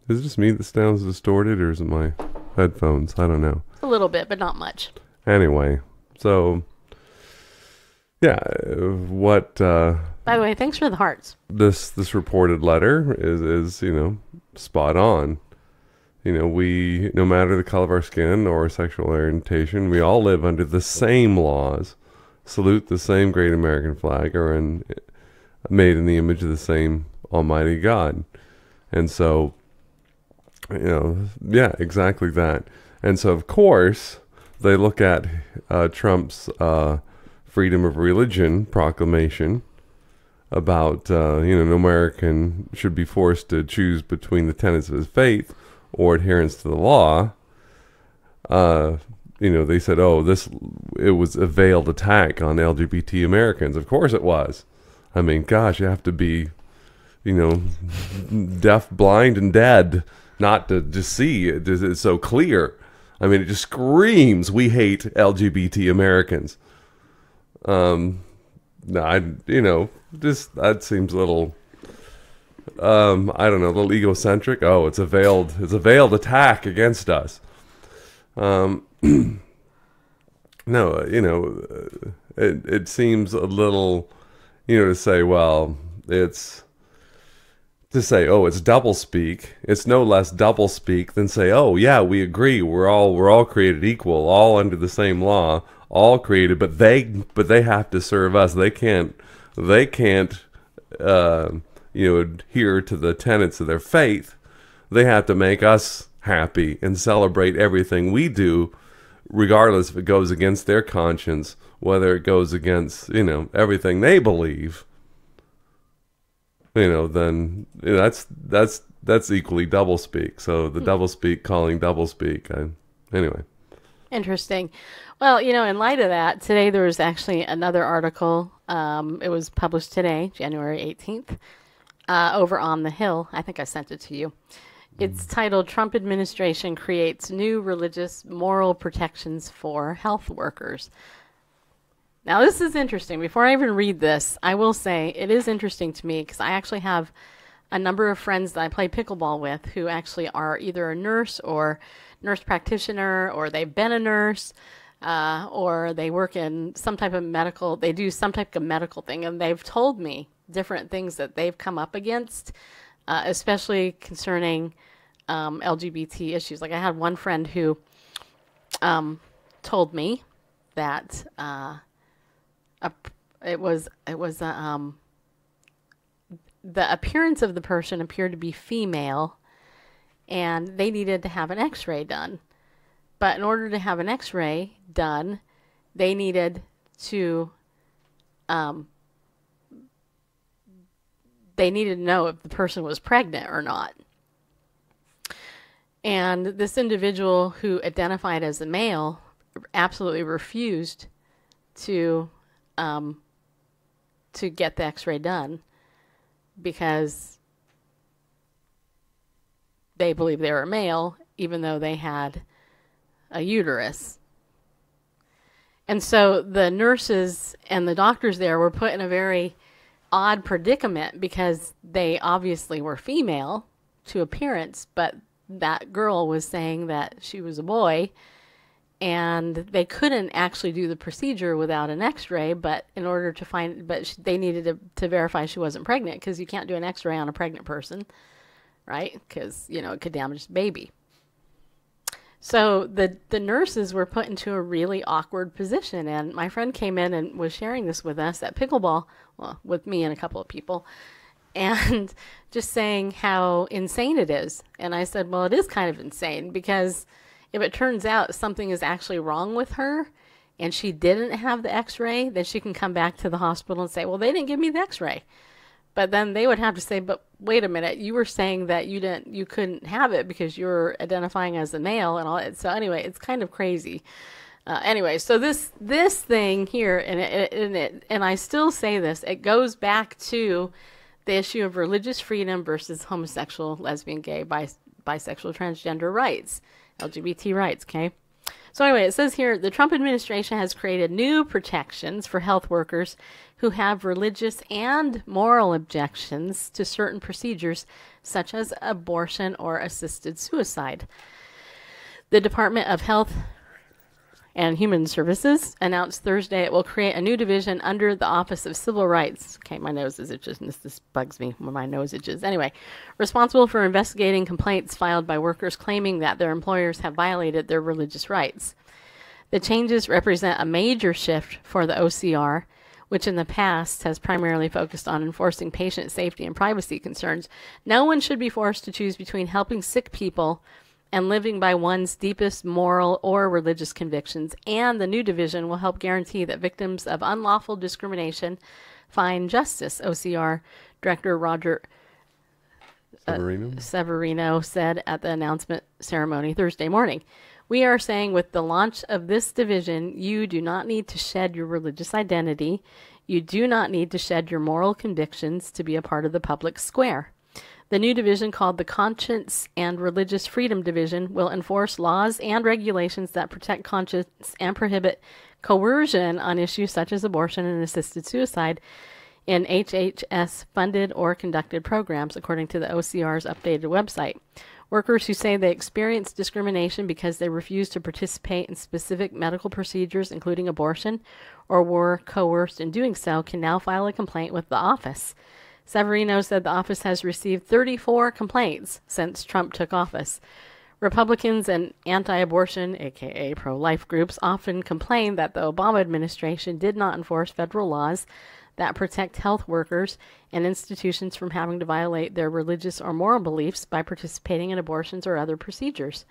Is it just me that sounds distorted, or is it my headphones? I don't know. A little bit, but not much. Anyway, so, yeah, by the way, thanks for the hearts. This reported letter is spot on. We, no matter the color of our skin or sexual orientation, we all live under the same laws, salute the same great American flag, are made in the image of the same Almighty God. And so, yeah, exactly that. And so, of course, they look at Trump's freedom of religion proclamation about, no American should be forced to choose between the tenets of his faith or adherence to the law. They said, it was a veiled attack on LGBT Americans. Of course it was. I mean, gosh, you have to be, deaf, blind, and dead not to just see it. It's so clear. I mean, it just screams, we hate LGBT Americans. That seems a little, a little egocentric. Oh, it's a veiled attack against us. No, it seems a little, to say, well, it's to say, oh, it's doublespeak. It's no less doublespeak than say, oh, yeah, we agree. We're all created equal, all under the same law, all created, but they have to serve us. They can't adhere to the tenets of their faith. They have to make us happy and celebrate everything we do, regardless if it goes against their conscience, whether it goes against, everything they believe. Then that's equally doublespeak. So the doublespeak calling doublespeak. Anyway. Interesting. Well, in light of that, today there was actually another article. It was published today, January 18th, over on The Hill. I think I sent it to you. It's titled, Trump Administration Creates New Religious Moral Protections for Health Workers. Now, this is interesting. Before I even read this, I will say it is interesting to me because I actually have a number of friends that I play pickleball with who actually are either a nurse or nurse practitioner, or they've been a nurse, or they work in some type of medical, they do some type of medical thing, and they've told me different things that they've come up against, especially concerning LGBT issues. Like I had one friend who told me that the appearance of the person appeared to be female, and they needed to have an X-ray done. But in order to have an X-ray done, they needed to know if the person was pregnant or not. And this individual who identified as a male absolutely refused to get the X-ray done because they believed they were male, even though they had a uterus. And so the nurses and the doctors there were put in a very odd predicament because they obviously were female to appearance, but that girl was saying that she was a boy, and they couldn't actually do the procedure without an X-ray, but in order to find, they needed to verify she wasn't pregnant, because you can't do an X-ray on a pregnant person, right? Because, it could damage the baby. So the nurses were put into a really awkward position, and my friend came in and was sharing this with us at pickleball, well, with me and a couple of people, and just saying how insane it is. And I said, well, it is kind of insane, because if it turns out something is actually wrong with her and she didn't have the X-ray, then she can come back to the hospital and say, well, they didn't give me the X-ray. But then they would have to say, but wait a minute, you were saying that you couldn't have it because you're identifying as a male and all that. So anyway, it's kind of crazy. Anyway, so this thing here, and I still say this, it goes back to the issue of religious freedom versus homosexual, lesbian, gay, bisexual, transgender rights, LGBT rights, okay? So anyway, it says here, the Trump administration has created new protections for health workers who have religious and moral objections to certain procedures, such as abortion or assisted suicide. The Department of Health and Human Services announced Thursday it will create a new division under the Office of Civil Rights. Okay, my nose is itching. This bugs me when my nose itches. Anyway, responsible for investigating complaints filed by workers claiming that their employers have violated their religious rights. The changes represent a major shift for the OCR, which in the past has primarily focused on enforcing patient safety and privacy concerns. No one should be forced to choose between helping sick people and living by one's deepest moral or religious convictions, and the new division will help guarantee that victims of unlawful discrimination find justice, OCR Director Roger Severino said at the announcement ceremony Thursday morning. We are saying with the launch of this division, you do not need to shed your religious identity. You do not need to shed your moral convictions to be a part of the public square. The new division, called the Conscience and Religious Freedom Division, will enforce laws and regulations that protect conscience and prohibit coercion on issues such as abortion and assisted suicide in HHS-funded or conducted programs, according to the OCR's updated website. Workers who say they experience discrimination because they refuse to participate in specific medical procedures, including abortion, or were coerced in doing so, can now file a complaint with the office. Severino said the office has received 34 complaints since Trump took office. Republicans and anti-abortion, aka pro-life groups, often complain that the Obama administration did not enforce federal laws that protect health workers and institutions from having to violate their religious or moral beliefs by participating in abortions or other procedures.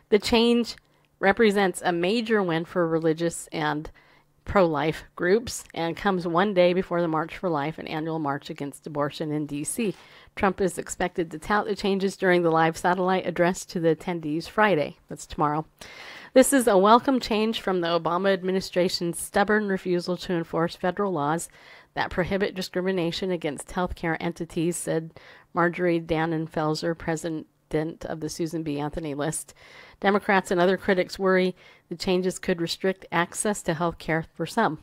The change represents a major win for religious and pro-life groups and comes one day before the March for Life, an annual march against abortion in D.C. Trump is expected to tout the changes during the live satellite address to the attendees Friday. That's tomorrow. This is a welcome change from the Obama administration's stubborn refusal to enforce federal laws that prohibit discrimination against healthcare entities, said Marjorie Dannenfelser, president of the Susan B. Anthony list. Democrats and other critics worry the changes could restrict access to health care for some.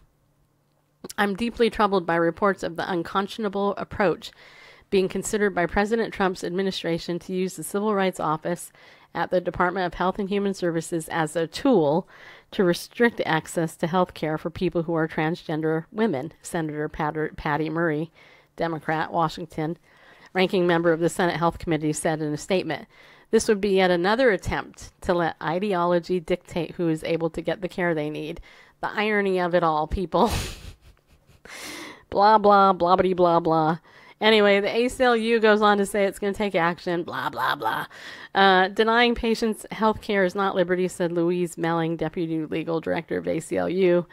I'm deeply troubled by reports of the unconscionable approach being considered by President Trump's administration to use the Civil Rights Office at the Department of Health and Human Services as a tool to restrict access to health care for people who are transgender women, Senator Patty Murray, Democrat, Washington, ranking member of the Senate Health Committee, said in a statement. This would be yet another attempt to let ideology dictate who is able to get the care they need. The irony of it all, people. Blah, blah, blah-bitty, blah, blah. Anyway, the ACLU goes on to say it's going to take action, blah, blah, blah. Denying patients health care is not liberty, said Louise Melling, Deputy Legal Director of ACLU.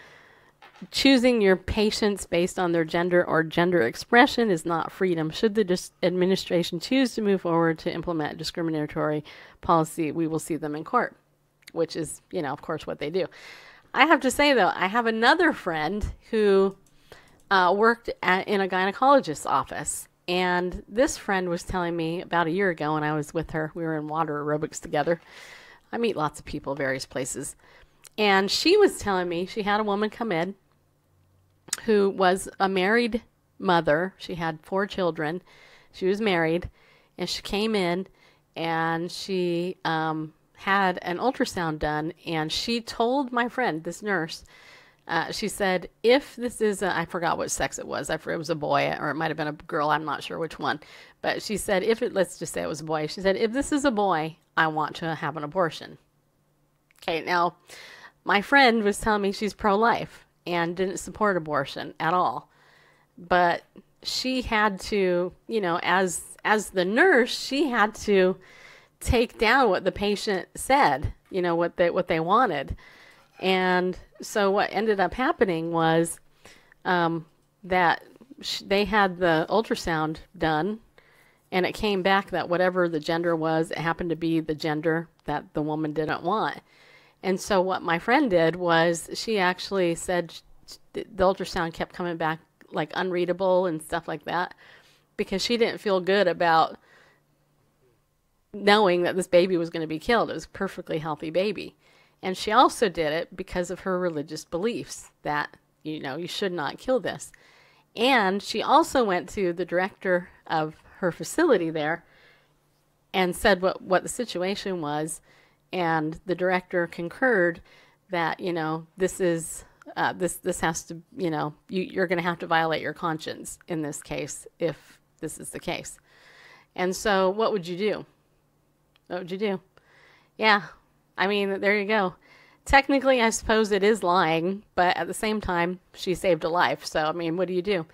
Choosing your patients based on their gender or gender expression is not freedom. Should the administration choose to move forward to implement discriminatory policy, we will see them in court, which is, of course, what they do. I have to say, though, I have another friend who worked in a gynecologist's office, and this friend was telling me about a year ago when I was with her. We were in water aerobics together. I meet lots of people, various places. And she was telling me she had a woman come in who was a married mother. She had 4 children. She was married, and she came in, and she had an ultrasound done, and she told my friend, this nurse, she said, if this is I forgot what sex it was. I forgot it was a boy, or it might have been a girl. I'm not sure which one. But she said, let's just say it was a boy. She said, if this is a boy, I want to have an abortion. Okay, now, my friend was telling me she's pro-life and didn't support abortion at all. But she had to, as the nurse, she had to take down what the patient said, what they wanted. And so what ended up happening was that they had the ultrasound done, and it came back that whatever the gender was, it happened to be the gender that the woman didn't want. And so what my friend did was she actually said the ultrasound kept coming back like unreadable and stuff like that because she didn't feel good about knowing that this baby was going to be killed. It was a perfectly healthy baby. And she also did it because of her religious beliefs that, you should not kill this. And she also went to the director of her facility there and said what the situation was. And the director concurred that, this is, this has to, you're going to have to violate your conscience in this case if this is the case. And so what would you do? What would you do? Yeah. I mean, there you go. Technically, I suppose it is lying, but at the same time, she saved a life. So, I mean, what do you do?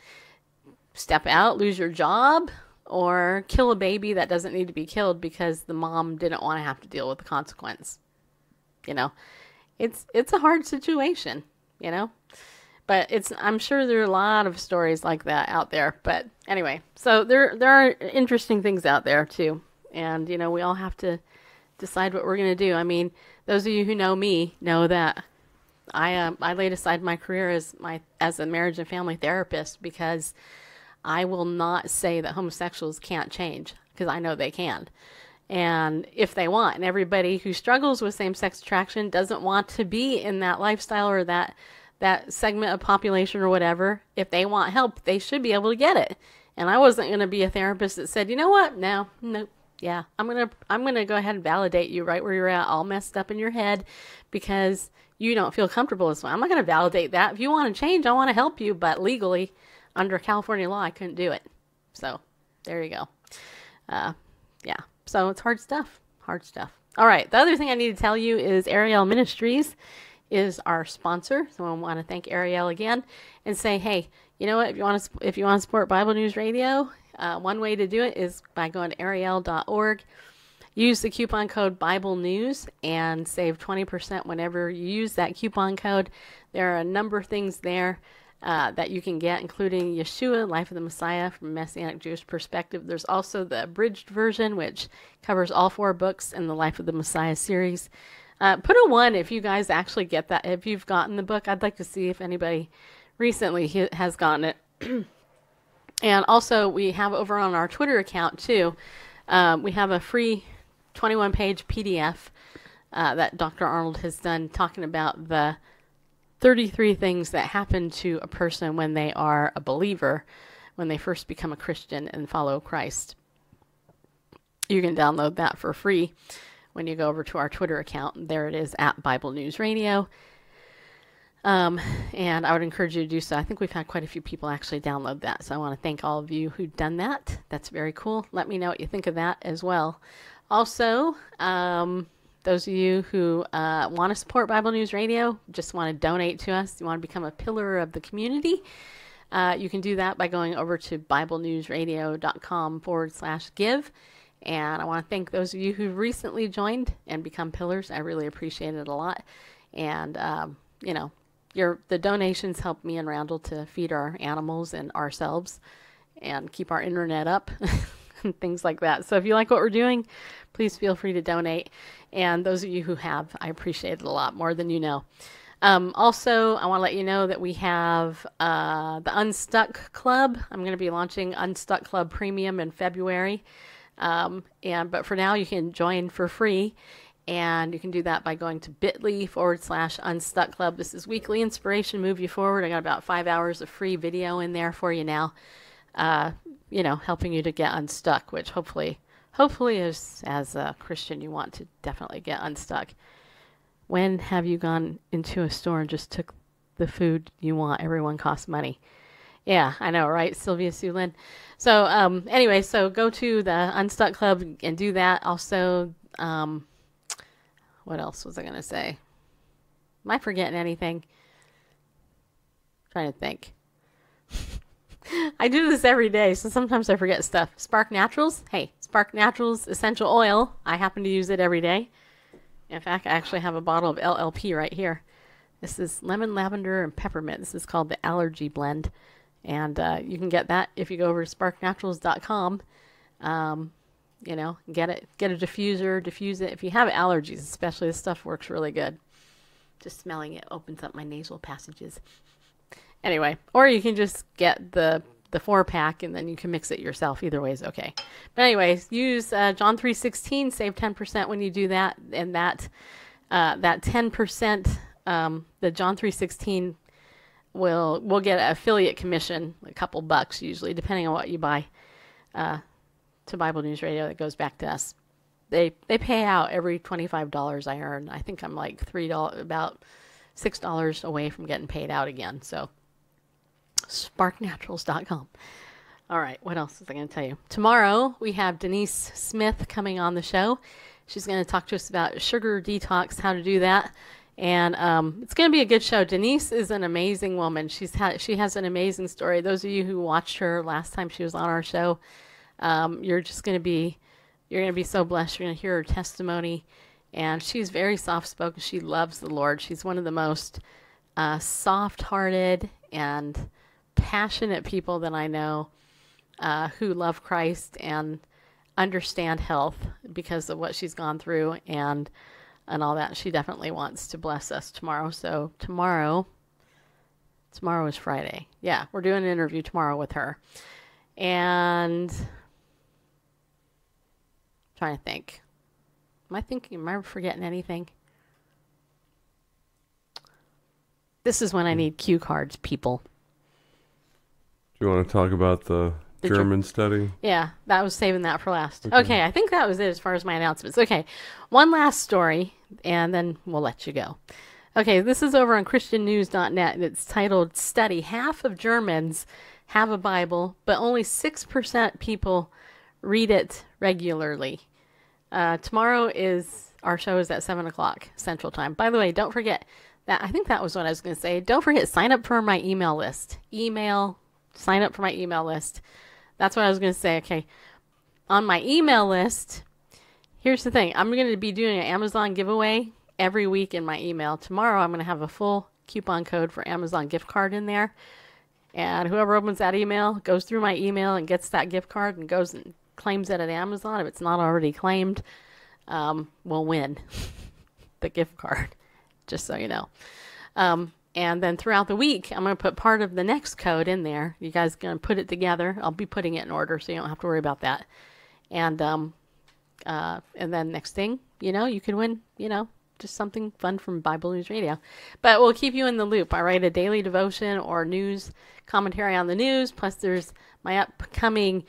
Step out, lose your job, or kill a baby that doesn't need to be killed because the mom didn't want to have to deal with the consequence. It's a hard situation, But I'm sure there are a lot of stories like that out there. But anyway, so there are interesting things out there too. And, we all have to decide what we're going to do. I mean, those of you who know me know that I laid aside my career as a marriage and family therapist because I will not say that homosexuals can't change, because I know they can. And if they want, and everybody who struggles with same-sex attraction doesn't want to be in that lifestyle or that segment of population or whatever, if they want help, they should be able to get it. And I wasn't going to be a therapist that said, you know what? No, Yeah, I'm gonna go ahead and validate you right where you're at, all messed up in your head, because you don't feel comfortable this way. I'm not gonna validate that. If you want to change, I want to help you, but legally, under California law, I couldn't do it. So there you go. Yeah. So it's hard stuff. Hard stuff. All right. The other thing I need to tell you is Arielle Ministries is our sponsor. So I want to thank Arielle again and say, hey, you know what? If you want to support Bible News Radio, one way to do it is by going to arielle.org. Use the coupon code Bible News and save 20% whenever you use that coupon code. There are a number of things there that you can get, including Yeshua, Life of the Messiah from a Messianic Jewish perspective. There's also the abridged version, which covers all 4 books in the Life of the Messiah series. Put a 1 if you guys actually get that. If you've gotten the book, I'd like to see if anybody recently has gotten it. And also, we have over on our Twitter account, too, we have a free 21-page PDF that Dr. Arnold has done talking about the 33 things that happen to a person when they are a believer, when they first become a Christian and follow Christ. You can download that for free when you go over to our Twitter account. There it is at Bible News Radio. And I would encourage you to do so. I think we've had quite a few people actually download that. So I want to thank all of you who've done that. That's very cool. Let me know what you think of that as well. Also, those of you who want to support Bible News Radio, just want to donate to us, you want to become a pillar of the community, you can do that by going over to BibleNewsRadio.com/give. And I want to thank those of you who recently joined and become pillars. I really appreciate it a lot. And, you know, the donations help me and Randall to feed our animals and ourselves and keep our internet up and things like that. So if you like what we're doing, please feel free to donate. And those of you who have, I appreciate it a lot more than you know. Also, I want to let you know that we have the Unstuck Club. I'm going to be launching Unstuck Club Premium in February. But for now, you can join for free. And you can do that by going to bit.ly/Unstuck Club. This is weekly inspiration, move you forward. I got about 5 hours of free video in there for you now. You know, helping you to get unstuck, which hopefully as a Christian, you want to definitely get unstuck. When have you gone into a store and just took the food you want? Everyone costs money. Yeah, I know, right? Sylvia Sulin. So, anyway, so go to the Unstuck Club and do that. Also, what else was I going to say? Am I forgetting anything? I'm trying to think. I do this every day, so sometimes I forget stuff. Spark Naturals. Hey, Spark Naturals essential oil. I happen to use it every day. In fact, I actually have a bottle of LLP right here. This is lemon, lavender, and peppermint. This is called the Allergy Blend. And you can get that if you go over to sparknaturals.com. You know, get a diffuser, diffuse it. If you have allergies, especially, this stuff works really good. Just smelling it opens up my nasal passages. Anyway, or you can just get the 4-pack and then you can mix it yourself. Either way is okay. But anyways, use John 3:16, save 10% when you do that. And that 10%, the John 3:16 we'll get an affiliate commission, a couple bucks usually, depending on what you buy to Bible News Radio. That goes back to us. They pay out every $25 I earn. I think I'm like about $6 away from getting paid out again. So sparknaturals.com. All right, what else was I going to tell you? Tomorrow we have Denise Smith coming on the show. She's going to talk to us about sugar detox, how to do that. And it's going to be a good show. Denise is an amazing woman. She has an amazing story. Those of you who watched her last time she was on our show, you're going to be so blessed. You're going to hear her testimony. And she's very soft-spoken. She loves the Lord. She's one of the most soft-hearted and passionate people that I know who love Christ and understand health because of what she's gone through and all that. She definitely wants to bless us tomorrow. So tomorrow is Friday. Yeah, we're doing an interview tomorrow with her. And I'm trying to think. Am I forgetting anything? This is when I need cue cards, people. Do you want to talk about the German study. Yeah, that was saving that for last. Okay, I think that was it as far as my announcements. Okay, one last story, and then we'll let you go. Okay, this is over on christiannews.net. It's titled, Study. Half of Germans have a Bible, but only 6% people read it regularly. Tomorrow our show is at 7 o'clock Central Time. By the way, don't forget, I think that was what I was going to say. Don't forget, sign up for my email list. Sign up for my email list. That's what I was going to say. Okay. On my email list, here's the thing. I'm going to be doing an Amazon giveaway every week in my email. Tomorrow, I'm going to have a full coupon code for Amazon gift card in there. And whoever opens that email goes through my email and gets that gift card and goes and claims it at Amazon. If it's not already claimed, will win the gift card, just so you know. And then throughout the week, I'm going to put part of the next code in there. You guys are going to put it together. I'll be putting it in order, so you don't have to worry about that. And then next thing, you could win, just something fun from Bible News Radio. But we'll keep you in the loop. I write a daily devotion or news commentary on the news. Plus, there's my upcoming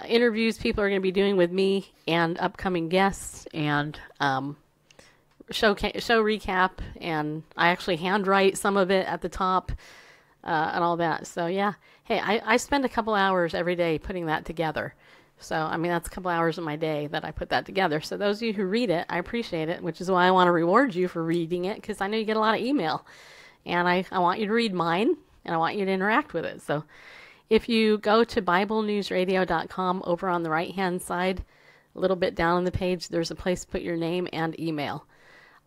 interviews people are going to be doing with me and upcoming guests and show recap, and I actually handwrite some of it at the top and all that. So yeah, hey, I spend a couple hours every day putting that together. So I mean, that's a couple hours of my day that I put that together. So those of you who read it, I appreciate it, which is why I want to reward you for reading it, because I know you get a lot of email, and I want you to read mine, and I want you to interact with it. So if you go to BibleNewsRadio.com, over on the right-hand side, a little bit down on the page, there's a place to put your name and email.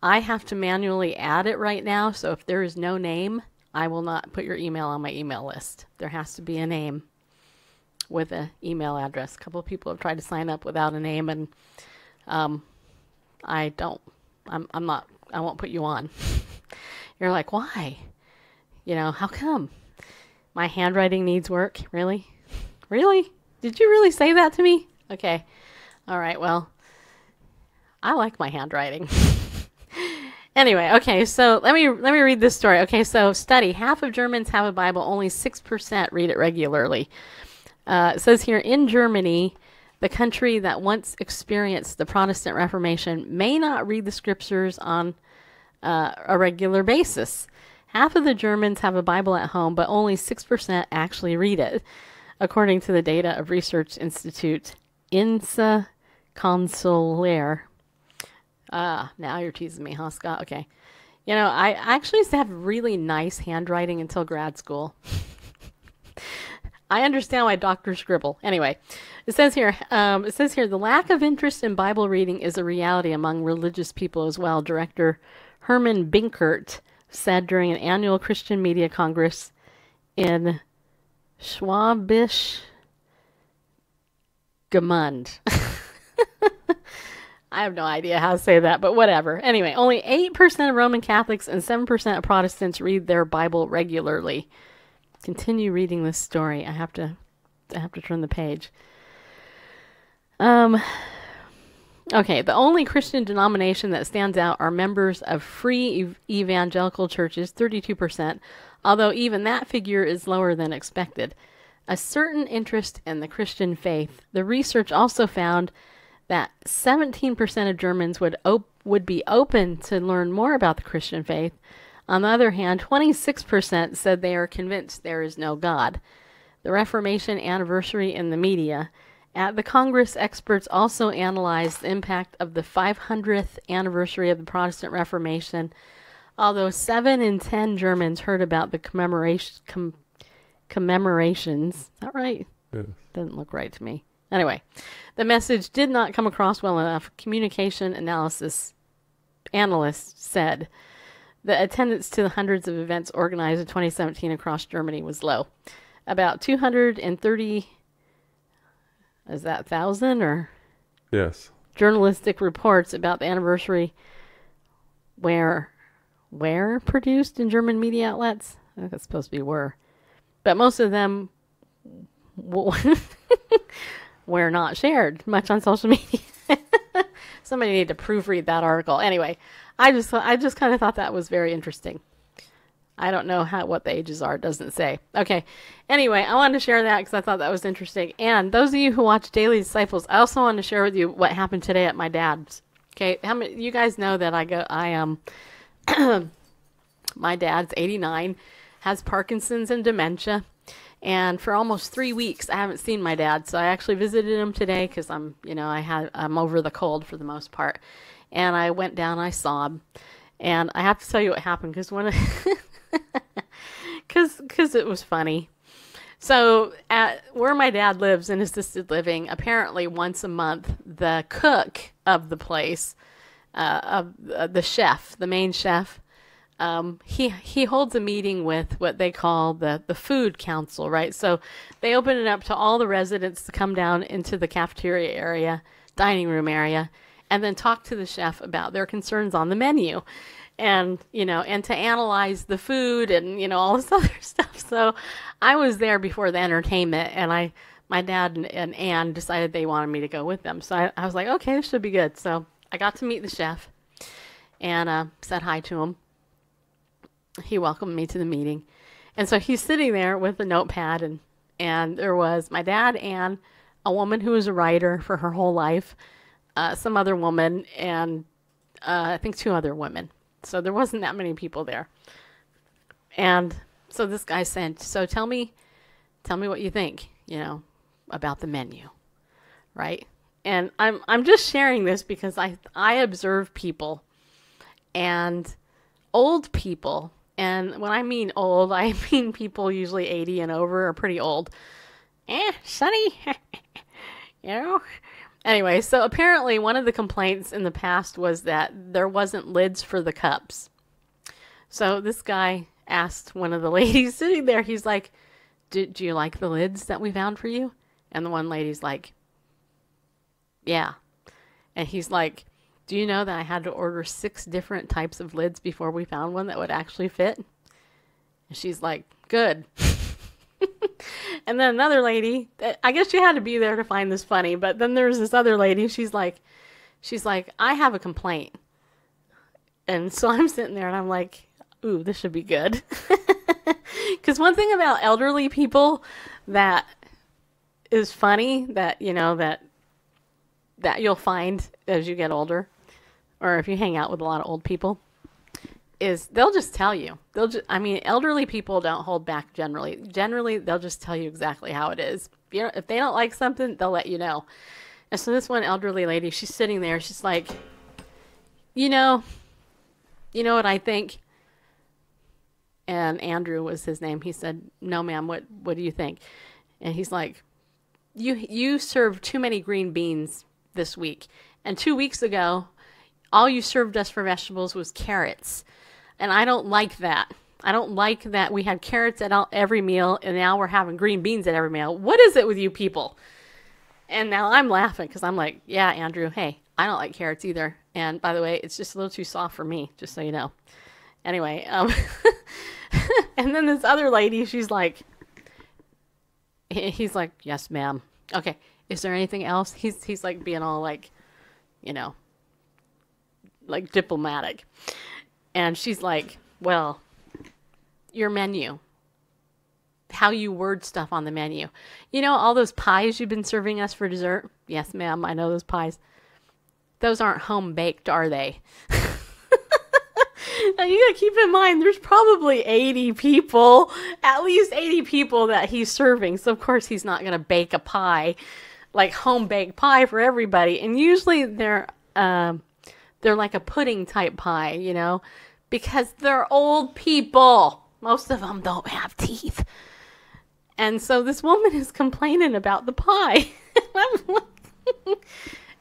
I have to manually add it right now, so if there is no name, I will not put your email on my email list. There has to be a name with an email address. A couple of people have tried to sign up without a name, and I won't put you on. You're like, why? How come? My handwriting needs work? Really? Really? Did you really say that to me? Okay. All right, well, I like my handwriting. Anyway, okay, so let me read this story. Okay, so study. Half of Germans have a Bible. Only 6% read it regularly. It says here, in Germany, the country that once experienced the Protestant Reformation may not read the scriptures on a regular basis. Half of the Germans have a Bible at home, but only 6% actually read it, according to the data of Research Institute INSA Consular. Now you're teasing me, huh, Scott? Okay. I actually used to have really nice handwriting until grad school. I understand why doctors scribble. Anyway, it says here, the lack of interest in Bible reading is a reality among religious people as well. Director Herman Binkert said during an annual Christian Media Congress in Schwäbisch Gmund. I have no idea how to say that, but whatever. Anyway, only 8% of Roman Catholics and 7% of Protestants read their Bible regularly. Continue reading this story. I have to turn the page. Okay, the only Christian denomination that stands out are members of free evangelical churches, 32%, although even that figure is lower than expected. A certain interest in the Christian faith. The research also found that 17% of Germans would be open to learn more about the Christian faith. On the other hand, 26% said they are convinced there is no God. The Reformation anniversary in the media. At the Congress, experts also analyzed the impact of the 500th anniversary of the Protestant Reformation. Although 7 in 10 Germans heard about the commemorations. Is that right? Yes. Doesn't look right to me. Anyway, the message did not come across well enough. Communication analysts said the attendance to the hundreds of events organized in 2017 across Germany was low. About 230, is that 1,000 or? Yes. Journalistic reports about the anniversary were produced in German media outlets. I think that's supposed to be were. But most of them were not shared much on social media. Somebody needed to proofread that article. Anyway, I just kind of thought that was very interesting. I don't know what the ages are. It doesn't say. Okay. Anyway, I wanted to share that because I thought that was interesting. And those of you who watch Daily Disciples, I also wanted to share with you what happened today at my dad's. Okay. How many you guys know that my dad's 89, has Parkinson's and dementia. And for almost 3 weeks, I haven't seen my dad. So I actually visited him today because I'm over the cold for the most part. And I went down and I saw him. And I have to tell you what happened because because it was funny. So at where my dad lives in assisted living, apparently once a month, the cook of the place, the chef, the main chef, he holds a meeting with what they call the food council, right? So they open it up to all the residents to come down into the cafeteria area, dining room area, and then talk to the chef about their concerns on the menu. And, and to analyze the food and, all this other stuff. So I was there before the entertainment, and my dad and Ann decided they wanted me to go with them. So I was like, okay, this should be good. So I got to meet the chef and said hi to him. He welcomed me to the meeting. And so he's sitting there with a notepad, and there was my dad, Ann, a woman who was a writer for her whole life, some other woman, and I think 2 other women. So there wasn't that many people there. And so this guy said, so tell me what you think, about the menu, right? And I'm just sharing this because I observe people, and old people, and when I mean old, I mean people usually 80 and over are pretty old. Sonny, Anyway, so apparently one of the complaints in the past was that there wasn't lids for the cups. So this guy asked one of the ladies sitting there, he's like, do you like the lids that we found for you? And the one lady's like, yeah. And he's like, do you know that I had to order 6 different types of lids before we found one that would actually fit? And she's like, good. And then another lady, I guess you had to be there to find this funny, but then there's this other lady, she's like, I have a complaint. And so I'm sitting there and I'm like, ooh, this should be good. Because one thing about elderly people that is funny that, that you'll find as you get older, or if you hang out with a lot of old people, is they'll just tell you. Elderly people don't hold back generally. Generally, they'll just tell you exactly how it is. If they don't like something, they'll let you know. And so this one elderly lady, she's sitting there. She's like, you know what I think? And Andrew was his name. He said, no, ma'am, what do you think? And he's like, you served too many green beans this week. And 2 weeks ago, all you served us for vegetables was carrots. And I don't like that. I don't like that we had carrots at every meal, and now we're having green beans at every meal. What is it with you people? And now I'm laughing because I'm like, yeah, Andrew, hey, I don't like carrots either. And by the way, it's just a little too soft for me, just so you know. Anyway, and then this other lady, he's like, yes, ma'am. Okay, is there anything else? He's like being all like, like diplomatic. And she's like, well, your menu, how you word stuff on the menu. All those pies you've been serving us for dessert? Yes, ma'am, I know those pies. Those aren't home baked, are they? Now you gotta keep in mind, there's probably 80 people, at least 80 people that he's serving. So of course he's not gonna bake a pie, like home baked pie for everybody. And usually they're like a pudding type pie, because they're old people. Most of them don't have teeth. And so this woman is complaining about the pie.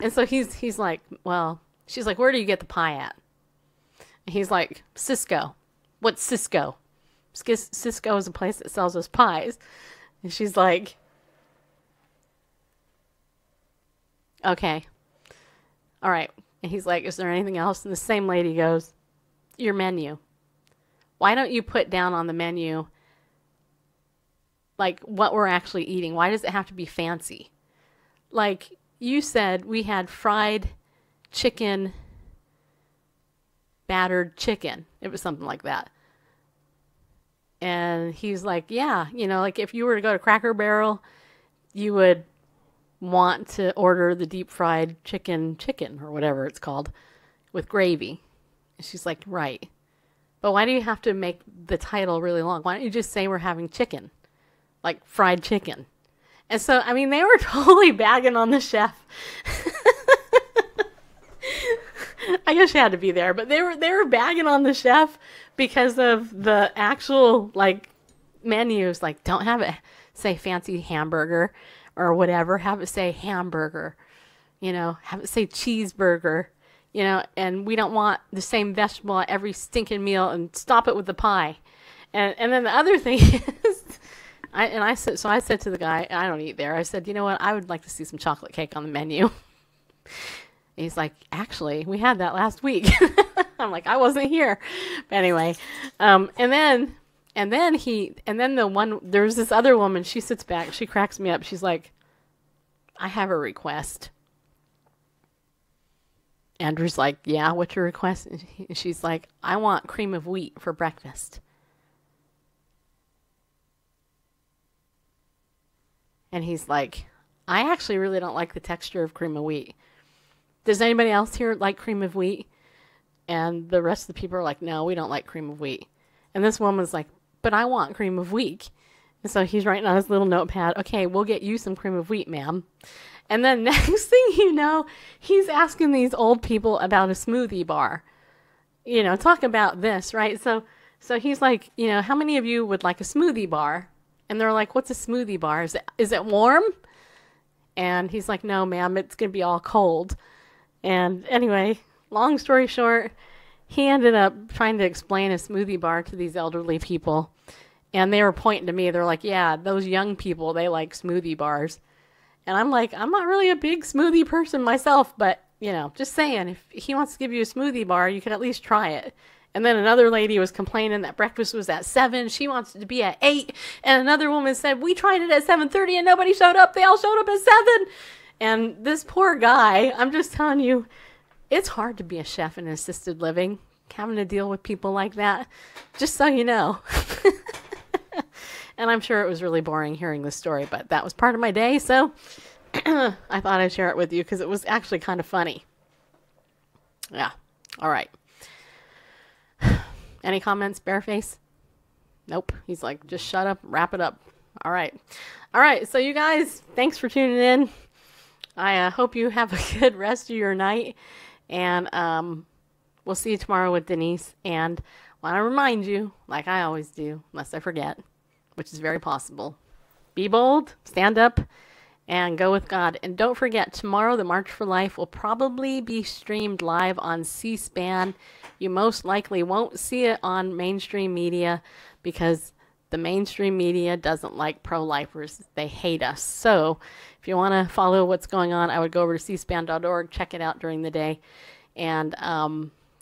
And so he's like, well, she's like, where do you get the pie at? And he's like, Cisco. What's Cisco? Cisco is a place that sells us pies. And she's like, okay. All right. And he's like, is there anything else? And the same lady goes, your menu. Why don't you put down on the menu, like, what we're actually eating? Why does it have to be fancy? Like, you said we had fried chicken, battered chicken. It was something like that. And he's like, yeah, like if you were to go to Cracker Barrel, you would want to order the deep fried chicken or whatever it's called with gravy. And she's like, right. But why do you have to make the title really long? Why don't you just say we're having chicken, like fried chicken? And so, I mean, they were totally bagging on the chef. I guess she had to be there, but they were bagging on the chef because of the actual like menus. Like, don't have it say fancy hamburger or whatever. Have it say hamburger. Have it say cheeseburger. And we don't want the same vegetable at every stinking meal, and stop it with the pie. And then the other thing is, I said to the guy, I don't eat there. I said, you know what? I would like to see some chocolate cake on the menu. He's like, actually, we had that last week. I'm like, I wasn't here. But anyway, and then there's this other woman. She sits back. She cracks me up. She's like, I have a request. Andrew's like, yeah, what's your request? And she's like, I want cream of wheat for breakfast. And he's like, I actually really don't like the texture of cream of wheat. Does anybody else here like cream of wheat? And the rest of the people are like, no, we don't like cream of wheat. And this woman's like, but I want cream of wheat. And so he's writing on his little notepad, okay, we'll get you some cream of wheat, ma'am. And then next thing you know, he's asking these old people about a smoothie bar. Talk about this, right? So he's like, how many of you would like a smoothie bar? And they're like, what's a smoothie bar? Is it warm? And he's like, no, ma'am, it's going to be all cold. And anyway, long story short, he ended up trying to explain a smoothie bar to these elderly people. And they were pointing to me. They're like, yeah, those young people, they like smoothie bars. And I'm like, I'm not really a big smoothie person myself, but, just saying, if he wants to give you a smoothie bar, you can at least try it. And then another lady was complaining that breakfast was at 7. She wants it to be at 8. And another woman said, we tried it at 7:30 and nobody showed up. They all showed up at 7. And this poor guy, I'm just telling you, it's hard to be a chef in assisted living, having to deal with people like that, just so you know. And I'm sure it was really boring hearing this story, but that was part of my day, so I thought I'd share it with you because it was actually kind of funny. Yeah, all right. Any comments, Bareface? Nope. He's like, just shut up, wrap it up. All right. So you guys, thanks for tuning in. I hope you have a good rest of your night. And we'll see you tomorrow with Denise. And I want to remind you, like I always do, unless I forget, which is very possible, be bold, stand up, and go with God. And don't forget, tomorrow the March for Life will probably be streamed live on C-SPAN. You most likely won't see it on mainstream media because the mainstream media doesn't like pro-lifers. They hate us. So if you want to follow what's going on, I would go over to cspan.org, check it out during the day. And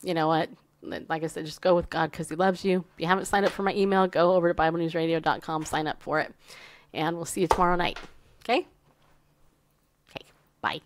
you know what? Like I said, just go with God because he loves you. If you haven't signed up for my email, go over to BibleNewsRadio.com, sign up for it. And we'll see you tomorrow night. Okay? Okay, bye.